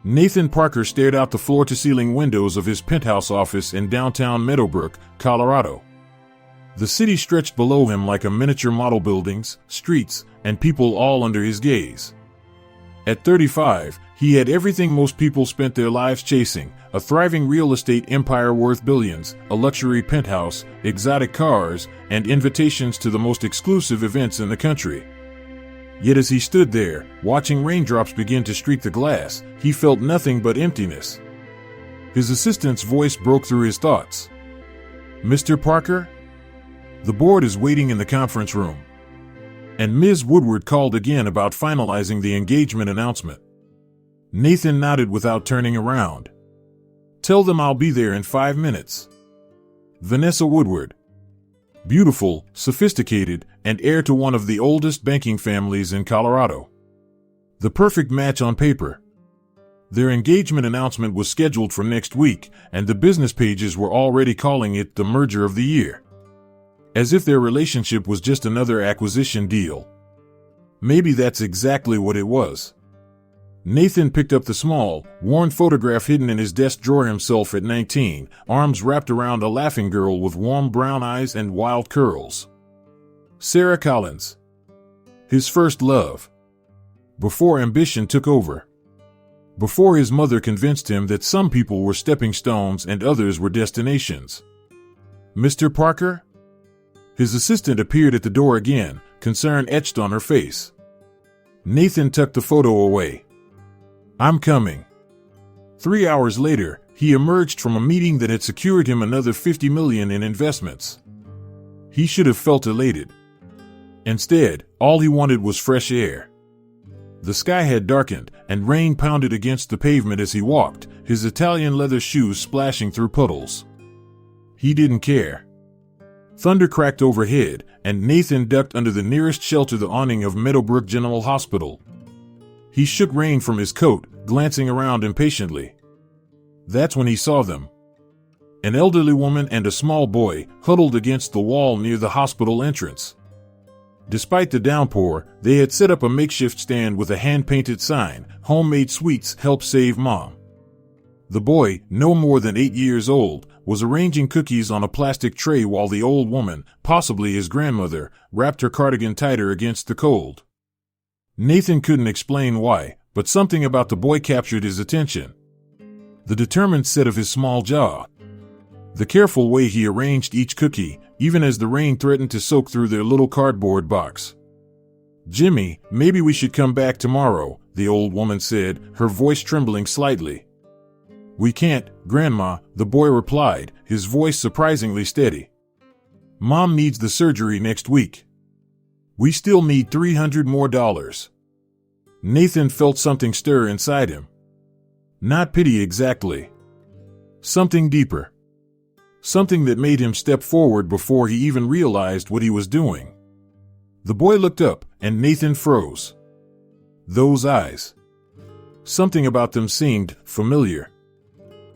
Nathan Parker stared out the floor-to-ceiling windows of his penthouse office in downtown Meadowbrook, Colorado. The city stretched below him like a miniature model: buildings, streets, and people all under his gaze. At 35, he had everything most people spent their lives chasing: a thriving real estate empire worth billions, a luxury penthouse, exotic cars, and invitations to the most exclusive events in the country. Yet as he stood there, watching raindrops begin to streak the glass, he felt nothing but emptiness. His assistant's voice broke through his thoughts. "Mr. Parker? The board is waiting in the conference room." And Ms. Woodward called again about finalizing the engagement announcement. Nathan nodded without turning around. "Tell them I'll be there in 5 minutes." Vanessa Woodward. Beautiful, sophisticated, and heir to one of the oldest banking families in Colorado. The perfect match on paper. Their engagement announcement was scheduled for next week, and the business pages were already calling it the merger of the year. As if their relationship was just another acquisition deal. Maybe that's exactly what it was. Nathan picked up the small, worn photograph hidden in his desk drawer. Himself at 19, arms wrapped around a laughing girl with warm brown eyes and wild curls. Sarah Collins. His first love. Before ambition took over. Before his mother convinced him that some people were stepping stones and others were destinations. "Mr. Parker?" His assistant appeared at the door again, concern etched on her face. Nathan tucked the photo away. "I'm coming." 3 hours later, he emerged from a meeting that had secured him another $50 million in investments. He should have felt elated. Instead, all he wanted was fresh air. The sky had darkened, and rain pounded against the pavement as he walked, his Italian leather shoes splashing through puddles. He didn't care. Thunder cracked overhead, and Nathan ducked under the nearest shelter, the awning of Meadowbrook General Hospital. He shook rain from his coat, glancing around impatiently. That's when he saw them. An elderly woman and a small boy huddled against the wall near the hospital entrance. Despite the downpour, they had set up a makeshift stand with a hand-painted sign, "Homemade sweets help save Mom." The boy, no more than 8 years old, was arranging cookies on a plastic tray while the old woman, possibly his grandmother, wrapped her cardigan tighter against the cold. Nathan couldn't explain why, but something about the boy captured his attention. The determined set of his small jaw. The careful way he arranged each cookie, even as the rain threatened to soak through their little cardboard box. "Jimmy, maybe we should come back tomorrow," the old woman said, her voice trembling slightly. "We can't, Grandma," the boy replied, his voice surprisingly steady. "Mom needs the surgery next week. We still need $300 more." Nathan felt something stir inside him. Not pity exactly. Something deeper. Something that made him step forward before he even realized what he was doing. The boy looked up, and Nathan froze. Those eyes. Something about them seemed familiar.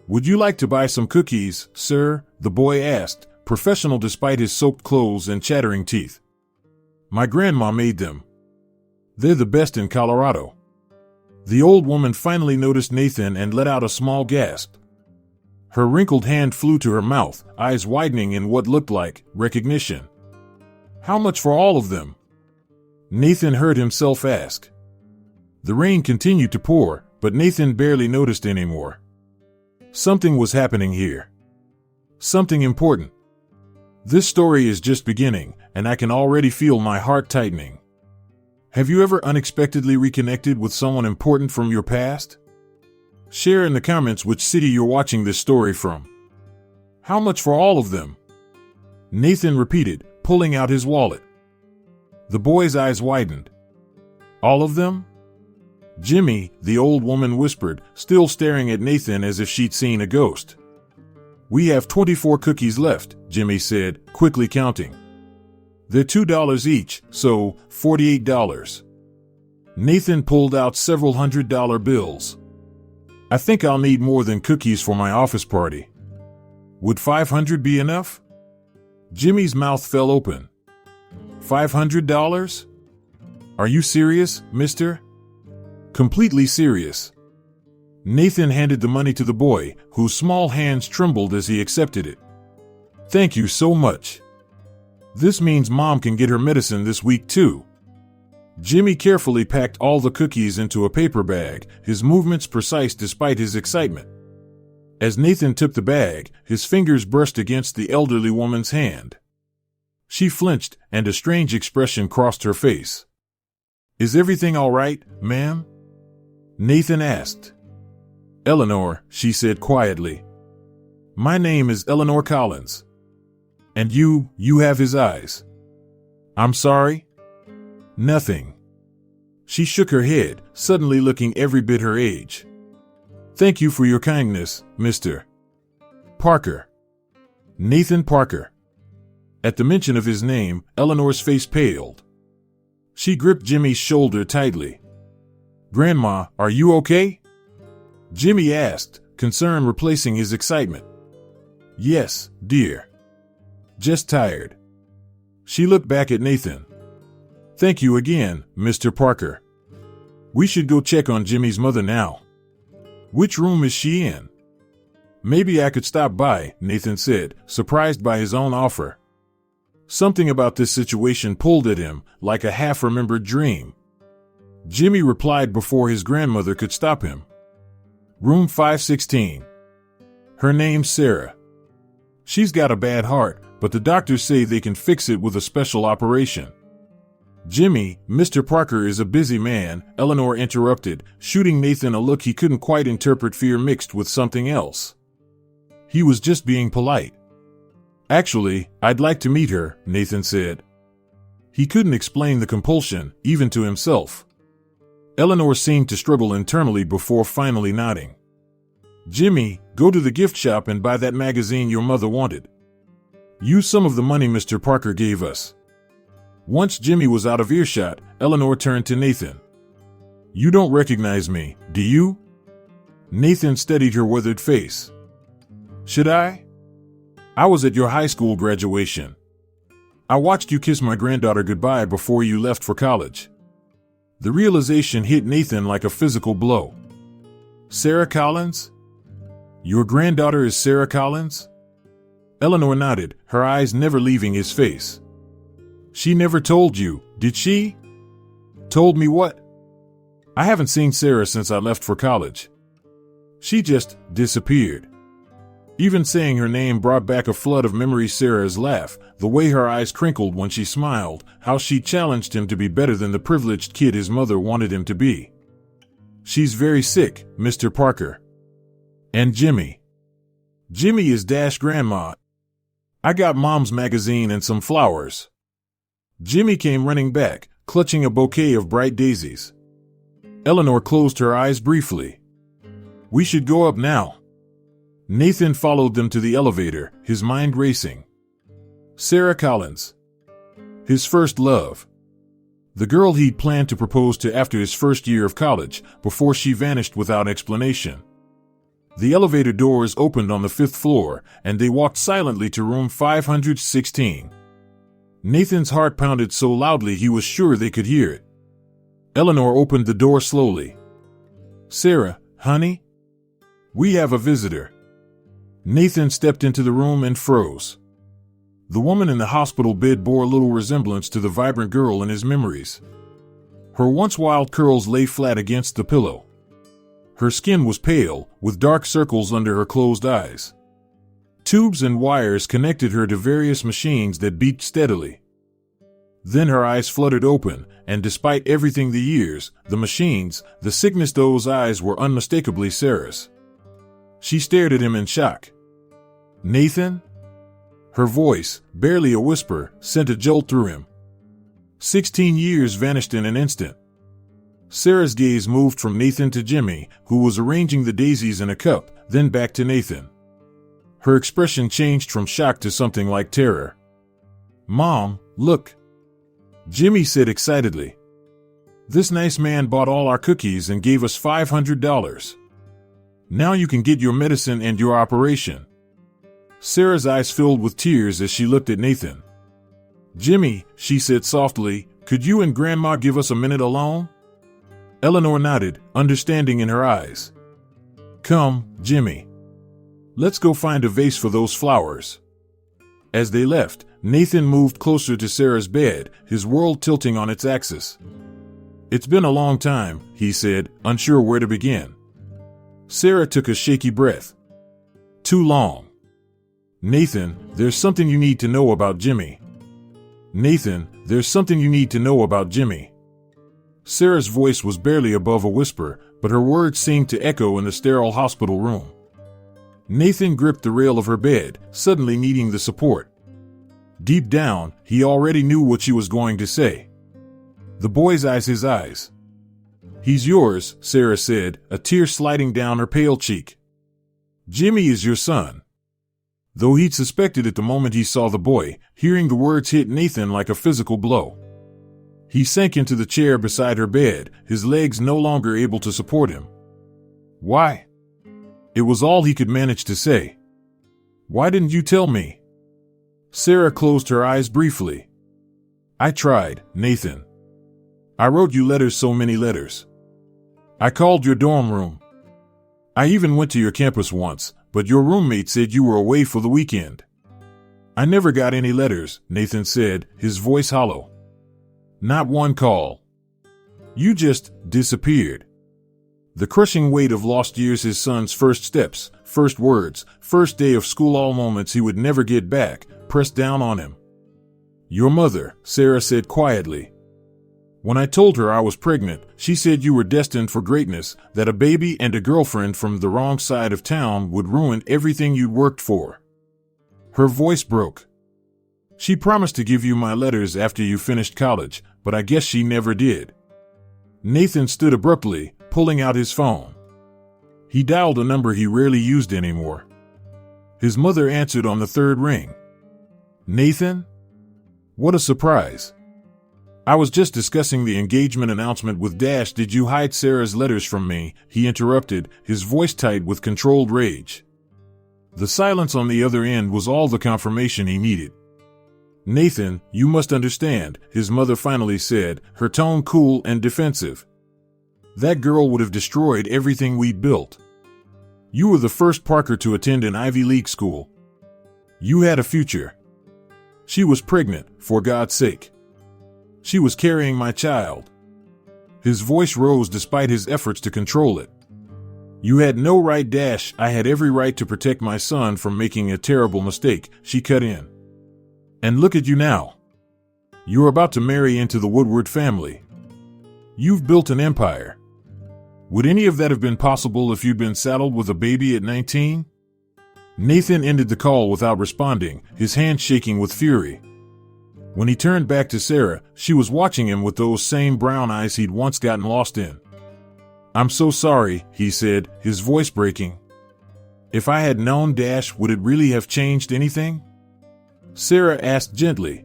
"Would you like to buy some cookies, sir?" the boy asked, professional despite his soaked clothes and chattering teeth. "My grandma made them. They're the best in Colorado." The old woman finally noticed Nathan and let out a small gasp. Her wrinkled hand flew to her mouth, eyes widening in what looked like recognition. "How much for all of them?" Nathan heard himself ask. The rain continued to pour, but Nathan barely noticed anymore. Something was happening here. Something important. This story is just beginning, and I can already feel my heart tightening. Have you ever unexpectedly reconnected with someone important from your past? Share in the comments which city you're watching this story from. "How much for all of them?" Nathan repeated, pulling out his wallet. The boy's eyes widened. "All of them?" "Jimmy," the old woman whispered, still staring at Nathan as if she'd seen a ghost. "We have 24 cookies left," Jimmy said, quickly counting. "They're $2 each, so $48. Nathan pulled out several $100 bills. "I think I'll need more than cookies for my office party. Would $500 be enough?" Jimmy's mouth fell open. $500? Are you serious, mister? Completely serious. Nathan handed the money to the boy, whose small hands trembled as he accepted it. Thank you so much. This means Mom can get her medicine this week too. Jimmy carefully packed all the cookies into a paper bag, his movements precise despite his excitement. As Nathan took the bag, his fingers brushed against the elderly woman's hand. She flinched, and a strange expression crossed her face. Is everything all right, ma'am? Nathan asked. Eleanor, she said quietly. My name is Eleanor Collins. And you have his eyes. I'm sorry? Nothing. She shook her head, suddenly looking every bit her age. Thank you for your kindness, Mr. Parker. Nathan Parker. At the mention of his name, Eleanor's face paled. She gripped Jimmy's shoulder tightly. Grandma, are you okay? Jimmy asked, concern replacing his excitement. Yes, dear. Just tired. She looked back at Nathan. Thank you again, Mr. Parker. We should go check on Jimmy's mother now. Which room is she in? Maybe I could stop by, Nathan said, surprised by his own offer. Something about this situation pulled at him, like a half-remembered dream. Jimmy replied before his grandmother could stop him. Room 516. Her name's Sarah. She's got a bad heart, but the doctors say they can fix it with a special operation. Jimmy, Mr. Parker is a busy man, Eleanor interrupted, shooting Nathan a look he couldn't quite interpret, fear mixed with something else. He was just being polite. Actually, I'd like to meet her, Nathan said. He couldn't explain the compulsion, even to himself. Eleanor seemed to struggle internally before finally nodding. Jimmy, go to the gift shop and buy that magazine your mother wanted. Use some of the money Mr. Parker gave us. Once Jimmy was out of earshot, Eleanor turned to Nathan. You don't recognize me, do you? Nathan studied her withered face. Should I? I was at your high school graduation. I watched you kiss my granddaughter goodbye before you left for college. The realization hit Nathan like a physical blow. Sarah Collins? Your granddaughter is Sarah Collins? Eleanor nodded, her eyes never leaving his face. She never told you, did she? Told me what? I haven't seen Sarah since I left for college. She just disappeared. Even saying her name brought back a flood of memories. Sarah's laugh, the way her eyes crinkled when she smiled, how she challenged him to be better than the privileged kid his mother wanted him to be. She's very sick, Mr. Parker. And Jimmy. Jimmy is Dash Grandma. I got Mom's magazine and some flowers. Jimmy came running back, clutching a bouquet of bright daisies. Eleanor closed her eyes briefly. We should go up now. Nathan followed them to the elevator, his mind racing. Sarah Collins. His first love. The girl he'd planned to propose to after his first year of college, before she vanished without explanation. The elevator doors opened on the 5th floor, and they walked silently to room 516. Nathan's heart pounded so loudly he was sure they could hear it. Eleanor opened the door slowly. Sarah, honey? We have a visitor. Nathan stepped into the room and froze. The woman in the hospital bed bore little resemblance to the vibrant girl in his memories. Her once wild curls lay flat against the pillow. Her skin was pale, with dark circles under her closed eyes. Tubes and wires connected her to various machines that beeped steadily. Then her eyes fluttered open, and despite everything, the years, the machines, the sickness, those eyes were unmistakably Sarah's. She stared at him in shock. Nathan? Her voice, barely a whisper, sent a jolt through him. 16 years vanished in an instant. Sarah's gaze moved from Nathan to Jimmy, who was arranging the daisies in a cup, then back to Nathan. Her expression changed from shock to something like terror. Mom, look. Jimmy said excitedly. This nice man bought all our cookies and gave us $500. Now you can get your medicine and your operation. Sarah's eyes filled with tears as she looked at Nathan. Jimmy, she said softly, could you and Grandma give us a minute alone? Eleanor nodded, understanding in her eyes. Come, Jimmy. Let's go find a vase for those flowers. As they left, Nathan moved closer to Sarah's bed, his world tilting on its axis. It's been a long time, he said, unsure where to begin. Sarah took a shaky breath. Too long. Nathan, there's something you need to know about Jimmy. Nathan, there's something you need to know about Jimmy. Sarah's voice was barely above a whisper, but her words seemed to echo in the sterile hospital room. Nathan gripped the rail of her bed, suddenly needing the support. Deep down, he already knew what she was going to say. The boy's eyes his eyes. He's yours, Sarah said, a tear sliding down her pale cheek. Jimmy is your son. Though he'd suspected it the moment he saw the boy, hearing the words hit Nathan like a physical blow. He sank into the chair beside her bed, his legs no longer able to support him. Why? It was all he could manage to say. Why didn't you tell me? Sarah closed her eyes briefly. I tried, Nathan. I wrote you letters, so many letters. I called your dorm room. I even went to your campus once, but your roommate said you were away for the weekend. I never got any letters, Nathan said, his voice hollow. Not one call. You just disappeared. The crushing weight of lost years, his son's first steps, first words, first day of school, all moments he would never get back, pressed down on him. Your mother, Sarah said quietly. When I told her I was pregnant, she said you were destined for greatness, that a baby and a girlfriend from the wrong side of town would ruin everything you'd worked for. Her voice broke. She promised to give you my letters after you finished college, but I guess she never did. Nathan stood abruptly, pulling out his phone. He dialed a number he rarely used anymore. His mother answered on the third ring. Nathan? What a surprise. I was just discussing the engagement announcement with Dash. Did you hide Sarah's letters from me? He interrupted, his voice tight with controlled rage. The silence on the other end was all the confirmation he needed. Nathan, you must understand, his mother finally said, her tone cool and defensive. That girl would have destroyed everything we'd built. You were the first Parker to attend an Ivy League school. You had a future. She was pregnant, for God's sake. She was carrying my child. His voice rose despite his efforts to control it. You had no right, Dash. I had every right to protect my son from making a terrible mistake, she cut in. And look at you now. You're about to marry into the Woodward family. You've built an empire. Would any of that have been possible if you'd been saddled with a baby at 19? Nathan ended the call without responding, his hand shaking with fury. When he turned back to Sarah, she was watching him with those same brown eyes he'd once gotten lost in. I'm so sorry, he said, his voice breaking. If I had known, Dash, would it really have changed anything? Sarah asked gently.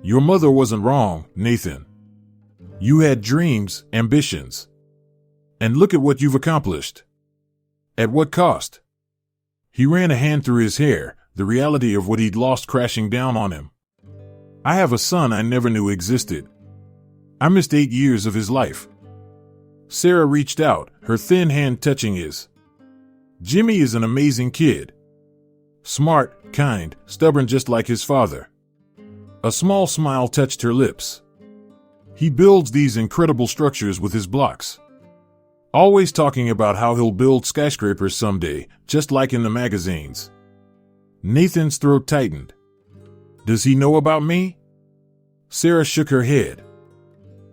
Your mother wasn't wrong, Nathan. You had dreams, ambitions. And look at what you've accomplished. At what cost? He ran a hand through his hair, the reality of what he'd lost crashing down on him. I have a son I never knew existed. I missed 8 years of his life. Sarah reached out, her thin hand touching his. Jimmy is an amazing kid. Smart, kind, stubborn just like his father. A small smile touched her lips. He builds these incredible structures with his blocks. Always talking about how he'll build skyscrapers someday, just like in the magazines. Nathan's throat tightened. Does he know about me? Sarah shook her head.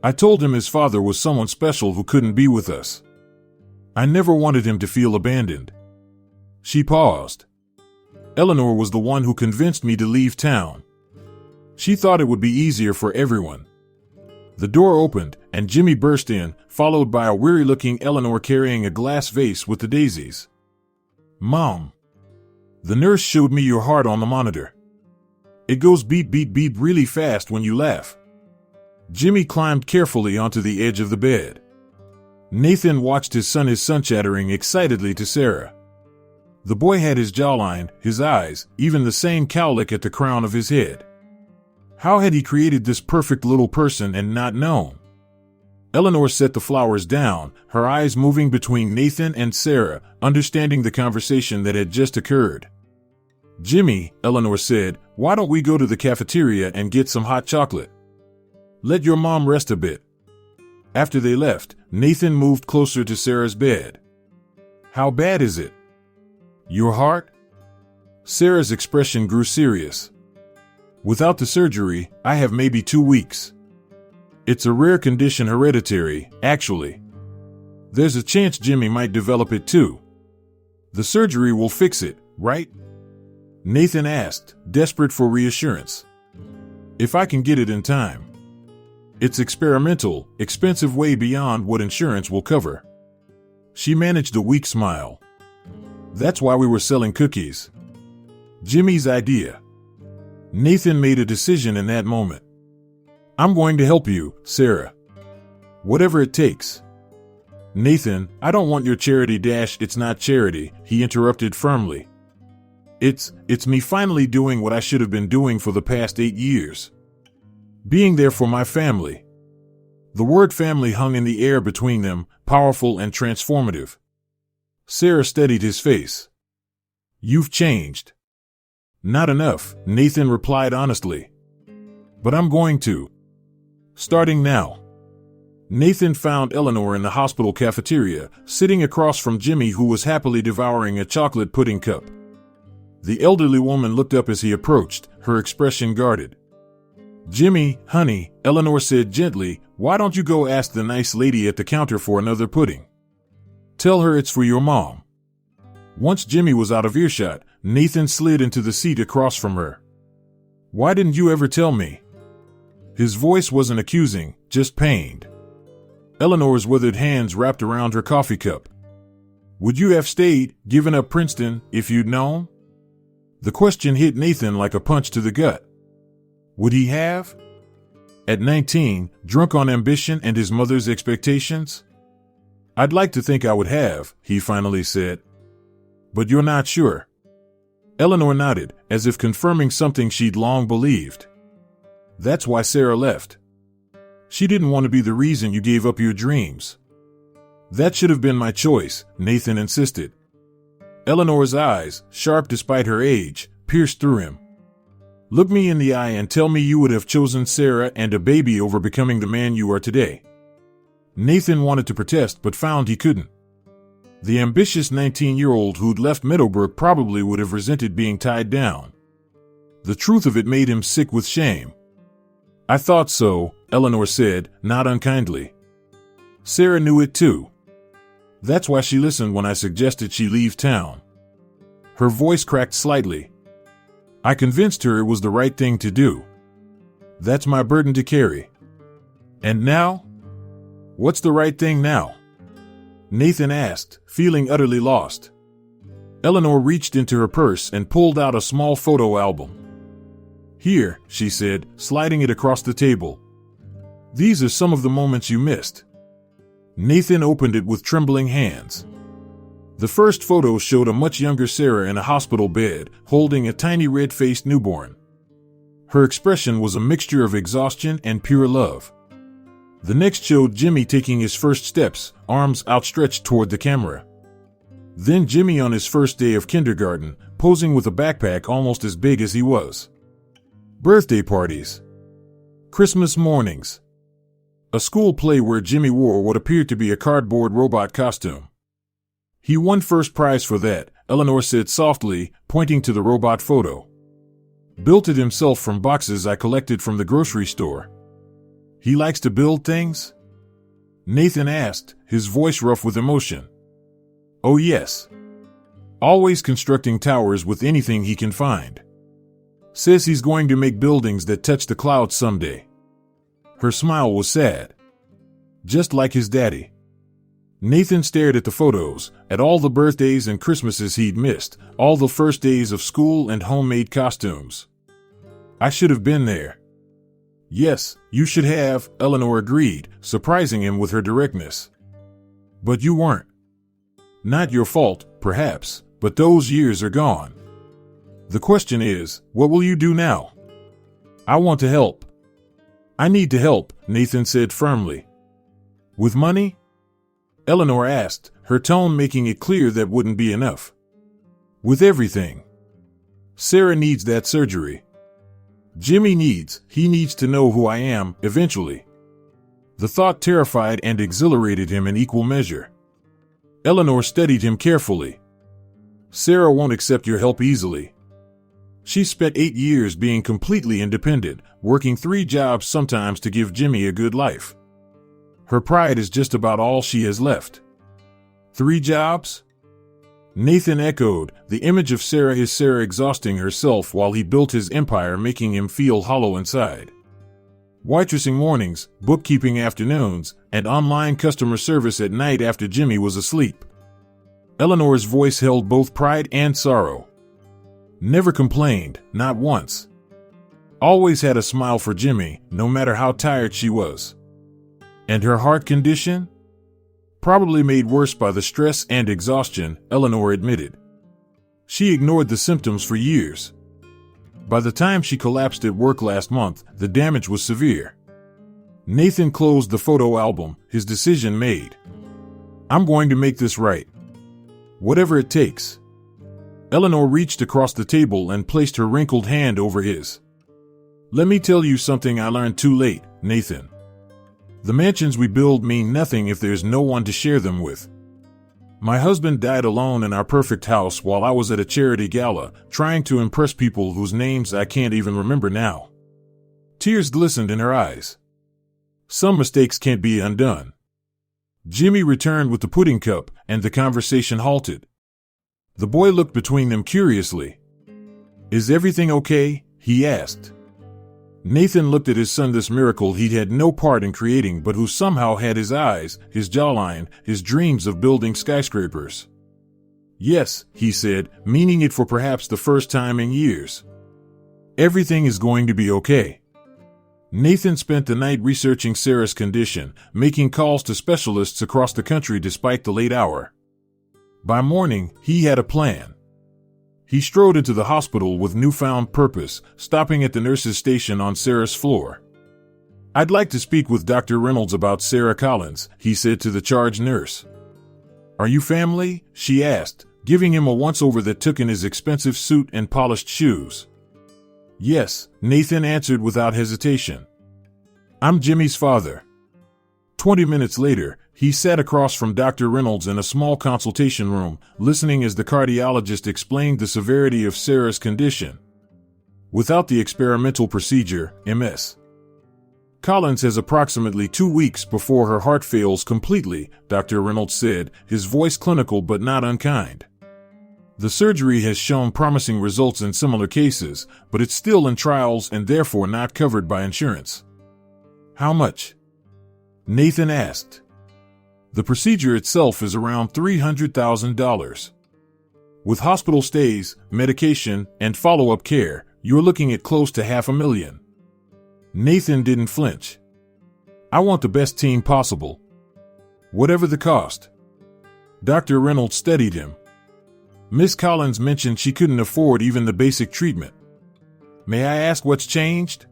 I told him his father was someone special who couldn't be with us. I never wanted him to feel abandoned. She paused. Eleanor was the one who convinced me to leave town. She thought it would be easier for everyone. The door opened, and Jimmy burst in, followed by a weary-looking Eleanor carrying a glass vase with the daisies. Mom. The nurse showed me your heart on the monitor. It goes beat beat beat really fast when you laugh. Jimmy climbed carefully onto the edge of the bed. Nathan watched his son chattering excitedly to Sarah. The boy had his jawline, his eyes, even the same cowlick at the crown of his head. How had he created this perfect little person and not known? Eleanor set the flowers down, her eyes moving between Nathan and Sarah, understanding the conversation that had just occurred. "Jimmy," Eleanor said, "why don't we go to the cafeteria and get some hot chocolate? Let your mom rest a bit." After they left, Nathan moved closer to Sarah's bed. "How bad is it? Your heart?" Sarah's expression grew serious. "Without the surgery, I have maybe 2 weeks. It's a rare condition, hereditary, actually. There's a chance Jimmy might develop it too. The surgery will fix it, right?" Nathan asked, desperate for reassurance. "If I can get it in time. It's experimental, expensive, way beyond what insurance will cover." She managed a weak smile. "That's why we were selling cookies. Jimmy's idea." Nathan made a decision in that moment. "I'm going to help you, Sarah. Whatever it takes." "Nathan, I don't want your charity dash." "It's not charity," he interrupted firmly. It's me finally doing what I should have been doing for the past 8 years. Being there for my family." The word family hung in the air between them, powerful and transformative. Sarah steadied his face. "You've changed." "Not enough," Nathan replied honestly. "But I'm going to. Starting now." Nathan found Eleanor in the hospital cafeteria, sitting across from Jimmy, who was happily devouring a chocolate pudding cup. The elderly woman looked up as he approached, her expression guarded. "Jimmy, honey," Eleanor said gently, "why don't you go ask the nice lady at the counter for another pudding? Tell her it's for your mom." Once Jimmy was out of earshot, Nathan slid into the seat across from her. "Why didn't you ever tell me?" His voice wasn't accusing, just pained. Eleanor's withered hands wrapped around her coffee cup. "Would you have stayed, given up Princeton, if you'd known?" The question hit Nathan like a punch to the gut. Would he have? At 19, drunk on ambition and his mother's expectations? "I'd like to think I would have," he finally said. "But you're not sure?" Eleanor nodded, as if confirming something she'd long believed. "That's why Sarah left. She didn't want to be the reason you gave up your dreams." "That should have been my choice," Nathan insisted. Eleanor's eyes, sharp despite her age, pierced through him. "Look me in the eye and tell me you would have chosen Sarah and a baby over becoming the man you are today." Nathan wanted to protest but found he couldn't. The ambitious 19-year-old who'd left Meadowbrook probably would have resented being tied down. The truth of it made him sick with shame. "I thought so," Eleanor said, not unkindly. "Sarah knew it too. That's why she listened when I suggested she leave town." Her voice cracked slightly. "I convinced her it was the right thing to do. That's my burden to carry. And now? What's the right thing now?" Nathan asked, feeling utterly lost. Eleanor reached into her purse and pulled out a small photo album. "Here," she said, sliding it across the table. "These are some of the moments you missed." Nathan opened it with trembling hands. The first photo showed a much younger Sarah in a hospital bed, holding a tiny red-faced newborn. Her expression was a mixture of exhaustion and pure love. The next showed Jimmy taking his first steps, arms outstretched toward the camera. Then Jimmy on his first day of kindergarten, posing with a backpack almost as big as he was. Birthday parties. Christmas mornings. A school play where Jimmy wore what appeared to be a cardboard robot costume. "He won first prize for that," Eleanor said softly, pointing to the robot photo. "Built it himself from boxes I collected from the grocery store." "He likes to build things?" Nathan asked, his voice rough with emotion. "Oh yes. Always constructing towers with anything he can find. Says he's going to make buildings that touch the clouds someday." Her smile was sad. Just like his daddy. Nathan stared at the photos, at all the birthdays and Christmases he'd missed, all the first days of school and homemade costumes. "I should have been there." "Yes, you should have," Eleanor agreed, surprising him with her directness. "But you weren't. Not your fault, perhaps, but those years are gone. The question is, what will you do now?" "I want to help." "I need to help," Nathan said firmly. With money? Eleanor asked, her tone making it clear that wouldn't be enough. With everything. Sarah needs that surgery. Jimmy he needs to know who I am, eventually. The thought terrified and exhilarated him in equal measure. Eleanor studied him carefully. Sarah won't accept your help easily. She spent 8 years being completely independent, working 3 jobs sometimes to give Jimmy a good life. Her pride is just about all she has left. 3 jobs? Nathan echoed, the image of Sarah is Sarah exhausting herself while he built his empire, making him feel hollow inside. Waitressing mornings, bookkeeping afternoons, and online customer service at night after Jimmy was asleep. Eleanor's voice held both pride and sorrow. Never complained, not once. Always had a smile for Jimmy, no matter how tired she was. And her heart condition? Probably made worse by the stress and exhaustion, Eleanor admitted. She ignored the symptoms for years. By the time she collapsed at work last month, the damage was severe. Nathan closed the photo album, his decision made. I'm going to make this right. Whatever it takes. Eleanor reached across the table and placed her wrinkled hand over his. Let me tell you something I learned too late, Nathan. The mansions we build mean nothing if there's no one to share them with. My husband died alone in our perfect house while I was at a charity gala, trying to impress people whose names I can't even remember now. Tears glistened in her eyes. Some mistakes can't be undone. Jimmy returned with the pudding cup, and the conversation halted. The boy looked between them curiously. Is everything okay? He asked. Nathan looked at his son, this miracle he'd had no part in creating but who somehow had his eyes, his jawline, his dreams of building skyscrapers. Yes, he said, meaning it for perhaps the first time in years. Everything is going to be okay. Nathan spent the night researching Sarah's condition, making calls to specialists across the country despite the late hour. By morning, he had a plan. He strode into the hospital with newfound purpose, stopping at the nurse's station on Sarah's floor. I'd like to speak with Dr. Reynolds about Sarah Collins, he said to the charge nurse. Are you family? She asked, giving him a once-over that took in his expensive suit and polished shoes. Yes, Nathan answered without hesitation. I'm Jimmy's father. 20 minutes later, he sat across from Dr. Reynolds in a small consultation room, listening as the cardiologist explained the severity of Sarah's condition. Without the experimental procedure, MS. Collins has approximately 2 weeks before her heart fails completely, Dr. Reynolds said, his voice clinical but not unkind. The surgery has shown promising results in similar cases, but it's still in trials and therefore not covered by insurance. How much? Nathan asked. The procedure itself is around $300,000. With hospital stays, medication, and follow-up care, you're looking at close to $500,000. Nathan didn't flinch. I want the best team possible. Whatever the cost. Dr. Reynolds studied him. Miss Collins mentioned she couldn't afford even the basic treatment. May I ask what's changed?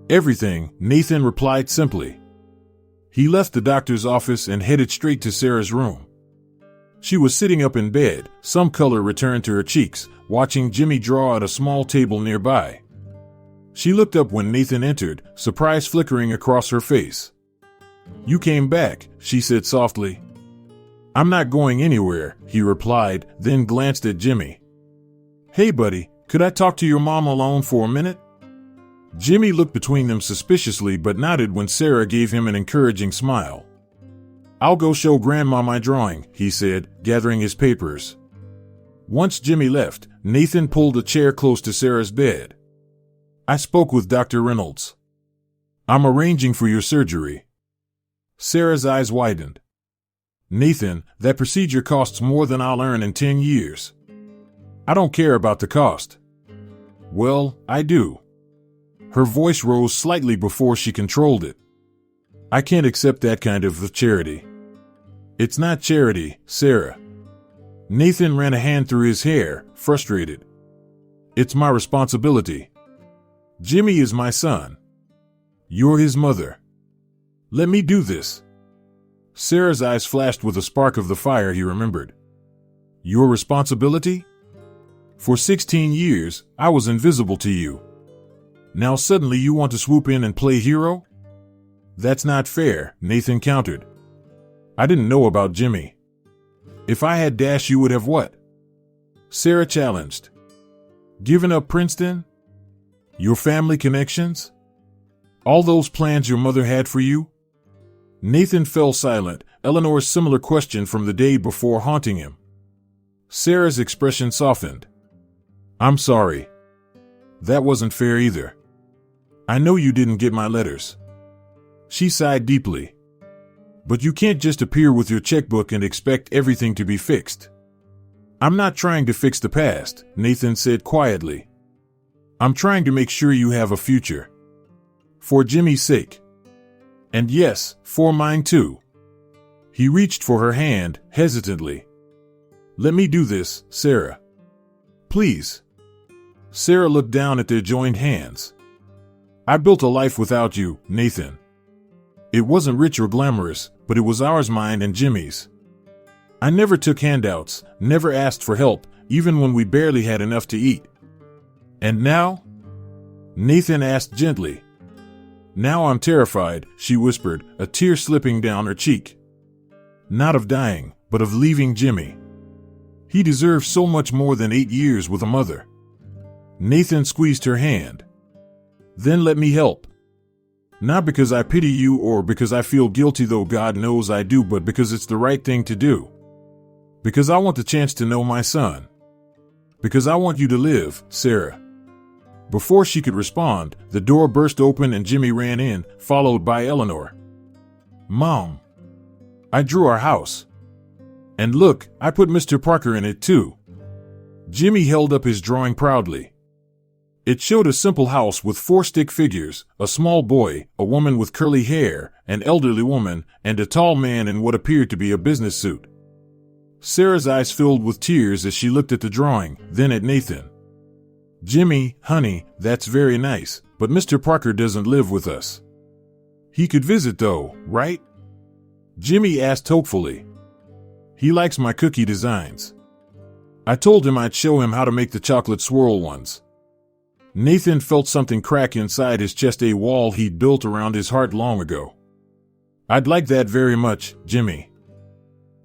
Everything, Nathan replied simply. He left the doctor's office and headed straight to Sarah's room. She was sitting up in bed, some color returned to her cheeks, watching Jimmy draw at a small table nearby. She looked up when Nathan entered, surprise flickering across her face. You came back, she said softly. I'm not going anywhere, he replied, then glanced at Jimmy. Hey buddy, could I talk to your mom alone for a minute? Jimmy looked between them suspiciously but nodded when Sarah gave him an encouraging smile. I'll go show Grandma my drawing, he said, gathering his papers. Once Jimmy left, Nathan pulled a chair close to Sarah's bed. I spoke with Dr. Reynolds. I'm arranging for your surgery. Sarah's eyes widened. Nathan, that procedure costs more than I'll earn in 10 years. I don't care about the cost. Well, I do. Her voice rose slightly before she controlled it. I can't accept that kind of charity. It's not charity, Sarah. Nathan ran a hand through his hair, frustrated. It's my responsibility. Jimmy is my son. You're his mother. Let me do this. Sarah's eyes flashed with a spark of the fire he remembered. Your responsibility? For 16 years, I was invisible to you. Now suddenly you want to swoop in and play hero? That's not fair, Nathan countered. I didn't know about Jimmy. If I had Dash, you would have what? Sarah challenged. Given up Princeton? Your family connections? All those plans your mother had for you? Nathan fell silent, Eleanor's similar question from the day before haunting him. Sarah's expression softened. I'm sorry. That wasn't fair either. I know you didn't get my letters. She sighed deeply. But you can't just appear with your checkbook and expect everything to be fixed. I'm not trying to fix the past, Nathan said quietly. I'm trying to make sure you have a future. For Jimmy's sake. And yes, for mine too. He reached for her hand, hesitantly. Let me do this, Sarah. Please. Sarah looked down at their joined hands. I built a life without you, Nathan. It wasn't rich or glamorous, but it was ours, mine and Jimmy's. I never took handouts, never asked for help, even when we barely had enough to eat. And now? Nathan asked gently. Now I'm terrified, she whispered, a tear slipping down her cheek. Not of dying, but of leaving Jimmy. He deserves so much more than 8 years with a mother. Nathan squeezed her hand. Then let me help. Not because I pity you or because I feel guilty, though God knows I do, but because it's the right thing to do. Because I want the chance to know my son. Because I want you to live, Sarah. Before she could respond, the door burst open and Jimmy ran in, followed by Eleanor. Mom. I drew our house. And look, I put Mr. Parker in it too. Jimmy held up his drawing proudly. It showed a simple house with 4 stick figures, a small boy, a woman with curly hair, an elderly woman, and a tall man in what appeared to be a business suit. Sarah's eyes filled with tears as she looked at the drawing, then at Nathan. Jimmy, honey, that's very nice, but Mr. Parker doesn't live with us. He could visit though, right? Jimmy asked hopefully. He likes my cookie designs. I told him I'd show him how to make the chocolate swirl ones. Nathan felt something crack inside his chest, a wall he'd built around his heart long ago. I'd like that very much, Jimmy.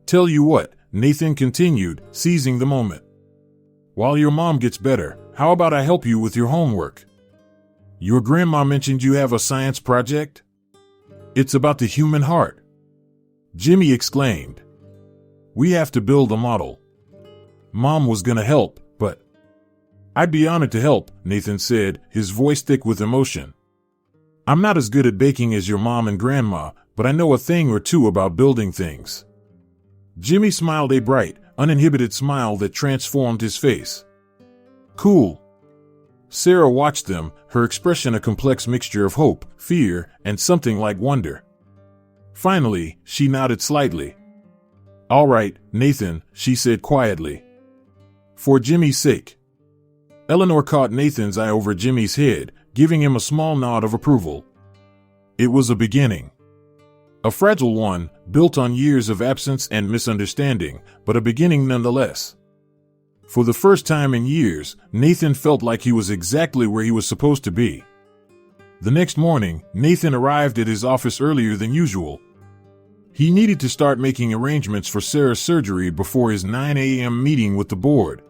Tell you what, Nathan continued, seizing the moment. While your mom gets better, how about I help you with your homework? Your grandma mentioned you have a science project? It's about the human heart. Jimmy exclaimed. We have to build a model. Mom was gonna help, but I'd be honored to help, Nathan said, his voice thick with emotion. I'm not as good at baking as your mom and grandma, but I know a thing or two about building things. Jimmy smiled, a bright, uninhibited smile that transformed his face. Cool. Sarah watched them, her expression a complex mixture of hope, fear, and something like wonder. Finally, she nodded slightly. All right, Nathan, she said quietly. For Jimmy's sake. Eleanor caught Nathan's eye over Jimmy's head, giving him a small nod of approval. It was a beginning. A fragile one, built on years of absence and misunderstanding, but a beginning nonetheless. For the first time in years, Nathan felt like he was exactly where he was supposed to be. The next morning, Nathan arrived at his office earlier than usual. He needed to start making arrangements for Sarah's surgery before his 9 a.m. meeting with the board.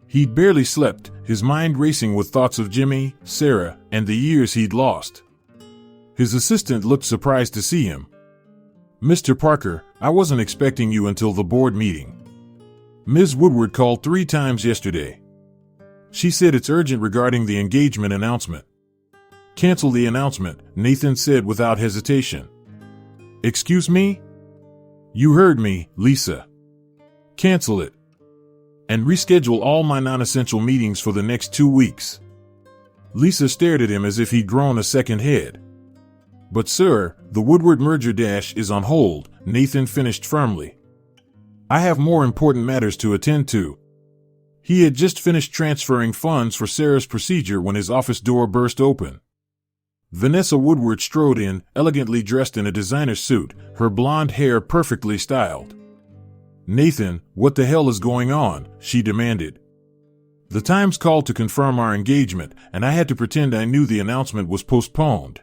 He'd barely slept, his mind racing with thoughts of Jimmy, Sarah, and the years he'd lost. His assistant looked surprised to see him. Mr. Parker, I wasn't expecting you until the board meeting. Ms. Woodward called 3 times yesterday. She said it's urgent regarding the engagement announcement. Cancel the announcement, Nathan said without hesitation. Excuse me? You heard me, Lisa. Cancel it. And reschedule all my non-essential meetings for the next 2 weeks. Lisa stared at him as if he'd grown a second head. But sir, the Woodward merger dash is on hold, Nathan finished firmly. I have more important matters to attend to. He had just finished transferring funds for Sarah's procedure when his office door burst open. Vanessa Woodward strode in, elegantly dressed in a designer suit, her blonde hair perfectly styled. "Nathan, what the hell is going on?" she demanded. "The Times called to confirm our engagement, and I had to pretend I knew the announcement was postponed."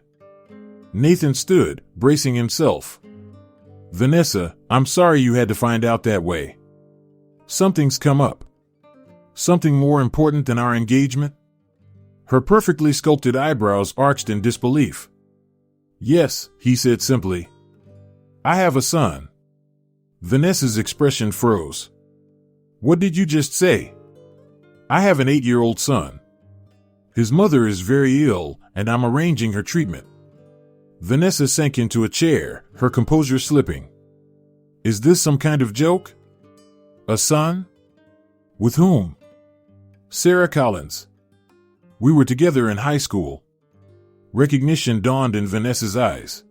Nathan stood, bracing himself. "Vanessa, I'm sorry you had to find out that way. Something's come up. Something more important than our engagement?" Her perfectly sculpted eyebrows arched in disbelief. "Yes," he said simply. "I have a son." Vanessa's expression froze. "What did you just say?" "I have an 8-year-old son. His mother is very ill, and I'm arranging her treatment." Vanessa sank into a chair, her composure slipping. "Is this some kind of joke? A son? With whom?" "Sarah Collins. We were together in high school." Recognition dawned in Vanessa's eyes.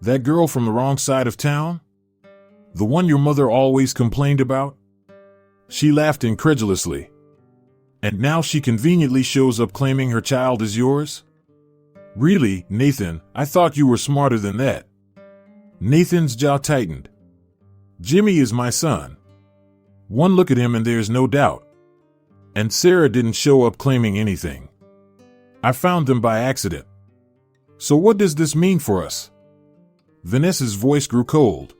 "That girl from the wrong side of town? The one your mother always complained about?" She laughed incredulously. "And now she conveniently shows up claiming her child is yours? Really, Nathan, I thought you were smarter than that." Nathan's jaw tightened. "Jimmy is my son. One look at him and there's no doubt. And Sarah didn't show up claiming anything. I found them by accident. So what does this mean for us?" Vanessa's voice grew cold.